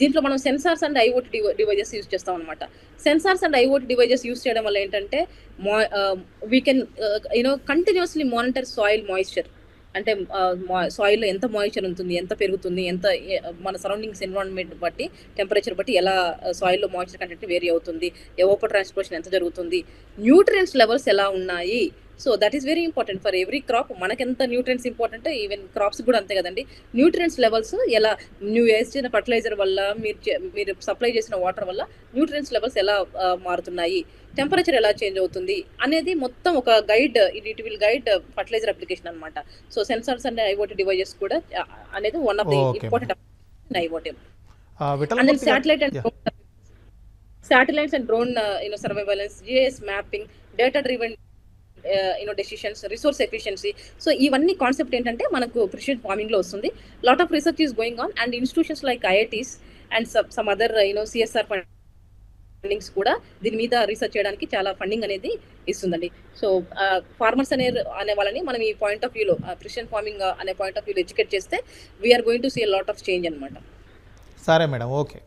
దీంట్లో మనం sensors and IoT devices use చేస్తాం అనమాట. Sensors and IoT devices use చేయడం వల్ల ఏంటంటే we can continuously monitor soil moisture. అంటే సాయిల్లో ఎంత మాయిశ్చర్ ఉంటుంది, ఎంత పెరుగుతుంది, ఎంత మన సరౌండింగ్స్ ఎన్విరాన్మెంట్ బట్టి టెంపరేచర్ బట్టి ఎలా సాయిల్లో మాయిశ్చర్ కంటెంట్ వేరీ అవుతుంది, ఎవోపర్ ట్రాన్స్పోర్షన్ ఎంత జరుగుతుంది, న్యూట్రియంట్స్ లెవెల్స్ ఎలా ఉన్నాయి. So that is very important for every crop. మనకి ఎంత న్యూట్రియంట్స్ ఇంపార్టెంట్, ఈవెన్ క్రాప్స్ కూడా అంతే కదండి. న్యూట్రియంట్స్ లెవెల్స్ ఎలా, నువ్వు వేసిన ఫర్టిలైజర్ వల్ల, మీరు సప్లై చేసిన వాటర్ వల్ల న్యూట్రియంట్స్ లెవెల్స్ ఎలా మారుతున్నాయి, టెంపరేచర్ ఎలా చేంజ్ అవుతుంది అనేది మొత్తం ఒక guide. It will guide fertiliser application అనమాట. So sensors and IoT devices కూడా అనేది one of the important IoT. And then satellites and drone surveillance, GIS mapping, data driven decisions, resource efficiency. So ఇవన్నీ కాన్సెప్ట్ ఏంటంటే మనకు ప్రిసిషన్ ఫార్మింగ్ లో వస్తుంది. Lot of research is going on and institutions like IITs and some other CSR fundings కూడా దీని మీద రీసెర్చ్ చేయడానికి చాలా ఫండింగ్ అనేది ఇస్తుందండి. సో ఫార్మర్స్ అనే వాళ్ళని మనం ఈ పాయింట్ ఆఫ్ వ్యూలో ప్రిసిషన్ ఫార్మింగ్ అనే పాయింట్ ఆఫ్ వ్యూలో ఎడ్యుకేట్ చేస్తే we are going to see a lot of change అనమాట. సరే మేడం, ఓకే.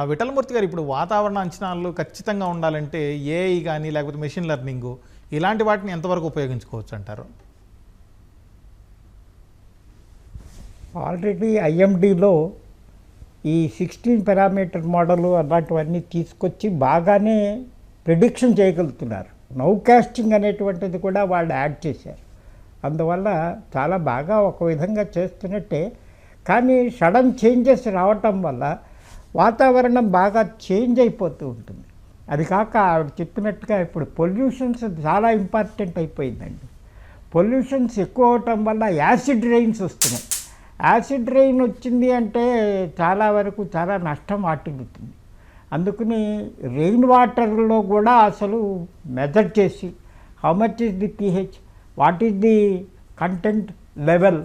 విఠలమూర్తి గారు, ఇప్పుడు వాతావరణ అంచనాలు ఖచ్చితంగా ఉండాలంటే ఏఐ కానీ లేకపోతే మెషిన్ లెర్నింగ్ ఇలాంటి వాటిని ఎంతవరకు ఉపయోగించుకోవచ్చు అంటారు? ఆల్రెడీ ఐఎండిలో ఈ 16 పారామీటర్ మోడల్ అలాంటివన్నీ తీసుకొచ్చి బాగానే ప్రిడిక్షన్ చేయగలుగుతున్నారు. నౌకాస్టింగ్ అనేటువంటిది కూడా వాళ్ళు యాడ్ చేశారు. అందువల్ల చాలా బాగా ఒక విధంగా చేస్తున్నట్టే. కానీ సడన్ చేంజెస్ రావటం వల్ల వాతావరణం బాగా చేంజ్ అయిపోతూ ఉంటుంది. అది కాక ఆవిడ చెప్పినట్టుగా ఇప్పుడు పొల్యూషన్స్ చాలా ఇంపార్టెంట్ అయిపోయిందండి. పొల్యూషన్స్ ఎక్కువ అవటం వల్ల యాసిడ్ రెయిన్స్ వస్తున్నాయి. యాసిడ్ రెయిన్ వచ్చింది అంటే చాలా వరకు చాలా నష్టం వాటిల్లుతుంది. అందుకని రెయిన్ వాటర్లో కూడా అసలు మెజర్ చేసి how much is the pH, what is the content level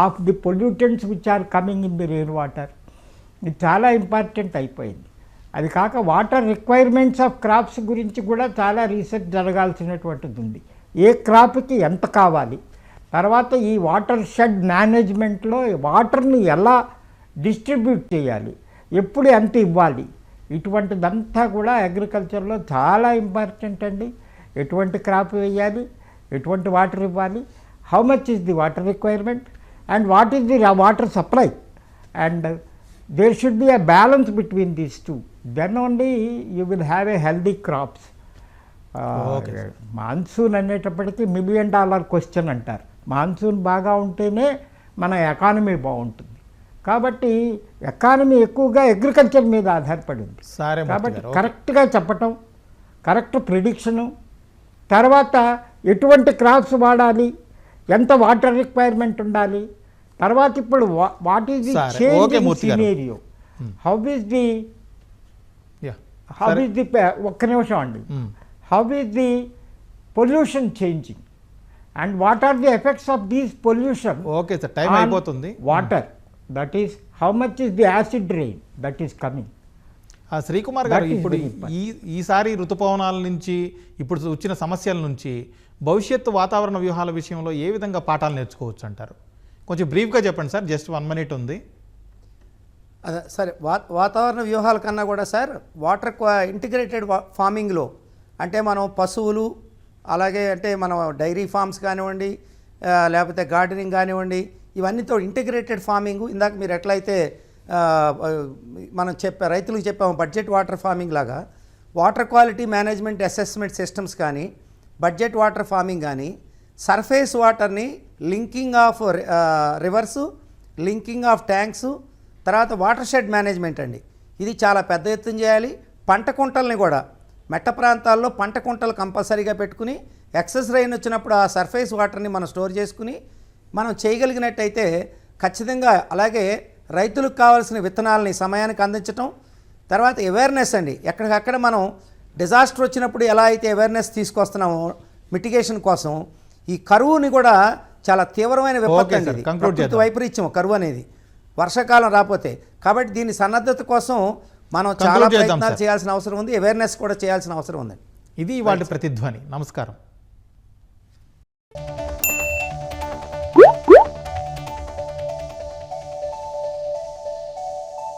of the pollutants which are coming in the rain water, ఇది చాలా ఇంపార్టెంట్ అయిపోయింది. అది కాక వాటర్ రిక్వైర్మెంట్స్ ఆఫ్ క్రాప్స్ గురించి కూడా చాలా రీసెర్చ్ జరగాల్సినటువంటిది ఉంది. ఏ క్రాప్కి ఎంత కావాలి, తర్వాత ఈ వాటర్ షెడ్ మేనేజ్మెంట్లో వాటర్ని ఎలా డిస్ట్రిబ్యూట్ చేయాలి, ఎప్పుడు ఎంత ఇవ్వాలి, ఇటువంటిదంతా కూడా అగ్రికల్చర్లో చాలా ఇంపార్టెంట్ అండి. ఎటువంటి క్రాప్ వేయాలి, ఎటువంటి వాటర్ ఇవ్వాలి, how much is the water requirement and what is the water supply, and there should be a balance between these two. Then only you will have a healthy crops. Monsoon అనేటప్పటికీ $1 million క్వశ్చన్ అంటారు. మాన్సూన్ బాగా ఉంటేనే మన ఎకానమీ బాగుంటుంది. కాబట్టి ఎకానమీ ఎక్కువగా అగ్రికల్చర్ మీద ఆధారపడింది. కాబట్టి కరెక్ట్గా చెప్పటం, కరెక్ట్ ప్రిడిక్షను, తర్వాత ఎటువంటి క్రాప్స్ వాడాలి, ఎంత వాటర్ రిక్వైర్మెంట్ ఉండాలి, తర్వాత ఇప్పుడు what is the change in scenario, how is the ఒక్క నిమిషం అండి, how is the pollution changing and what are the effects of these pollution water, that is how much is the acid rain that is coming. Srikumar గారు, ఇప్పుడు ఈసారి ఋతుపవనాల నుంచి ఇప్పుడు వచ్చిన సమస్యల నుంచి భవిష్యత్తు వాతావరణ వ్యూహాల విషయంలో ఏ విధంగా పాఠాలు నేర్చుకోవచ్చు అంటారు? కొంచెం బ్రీఫ్గా చెప్పండి సార్, జస్ట్ 1 minute ఉంది. అదే సరే, వాతావరణ వ్యూహాల కన్నా కూడా సార్ వాటర్ ఇంటిగ్రేటెడ్ ఫార్మింగ్లో అంటే మనం పశువులు, అలాగే అంటే మనం డైరీ ఫార్మ్స్ కానివ్వండి, లేకపోతే గార్డెనింగ్ కానివ్వండి, ఇవన్నీతో ఇంటిగ్రేటెడ్ ఫార్మింగ్, ఇందాక మీరు ఎట్లయితే మనం రైతులకు చెప్పాము బడ్జెట్ వాటర్ ఫార్మింగ్ లాగా, water quality management assessment systems కానీ, బడ్జెట్ వాటర్ ఫార్మింగ్ కానీ, సర్ఫేస్ వాటర్ని linking of reverse, linking of tanks, తర్వాత వాటర్ షెడ్ మేనేజ్మెంట్ అండి, ఇది చాలా పెద్ద ఎత్తున చేయాలి. పంట కుంటల్ని కూడా మెట్ట ప్రాంతాల్లో పంట కుంటలు కంపల్సరీగా పెట్టుకుని ఎక్సెస్ రైన్ వచ్చినప్పుడు ఆ సర్ఫేస్ వాటర్ని మనం స్టోర్ చేసుకుని మనం చేయగలిగినట్టయితే ఖచ్చితంగా, అలాగే రైతులకు కావాల్సిన విత్తనాలని సమయానికి అందించటం, తర్వాత అవేర్నెస్ అండి, ఎక్కడికక్కడ మనం డిజాస్టర్ వచ్చినప్పుడు ఎలా అయితే అవేర్నెస్ తీసుకొస్తున్నామో మిటిగేషన్ కోసం, ఈ కరువుని కూడా చాలా తీవ్రమైన విపత్తు అండి, ప్రకృతి వైపరీత్యం కరువు అనేది వర్షాకాలం రాకపోతే. కాబట్టి దీని సన్నద్ధత కోసం మనం చాలా ప్రయత్నాలు చేయాల్సిన అవసరం ఉంది, అవేర్నెస్ కూడా చేయాల్సిన అవసరం ఉందండి. ఇది వాటి ప్రతిధ్వని. నమస్కారం.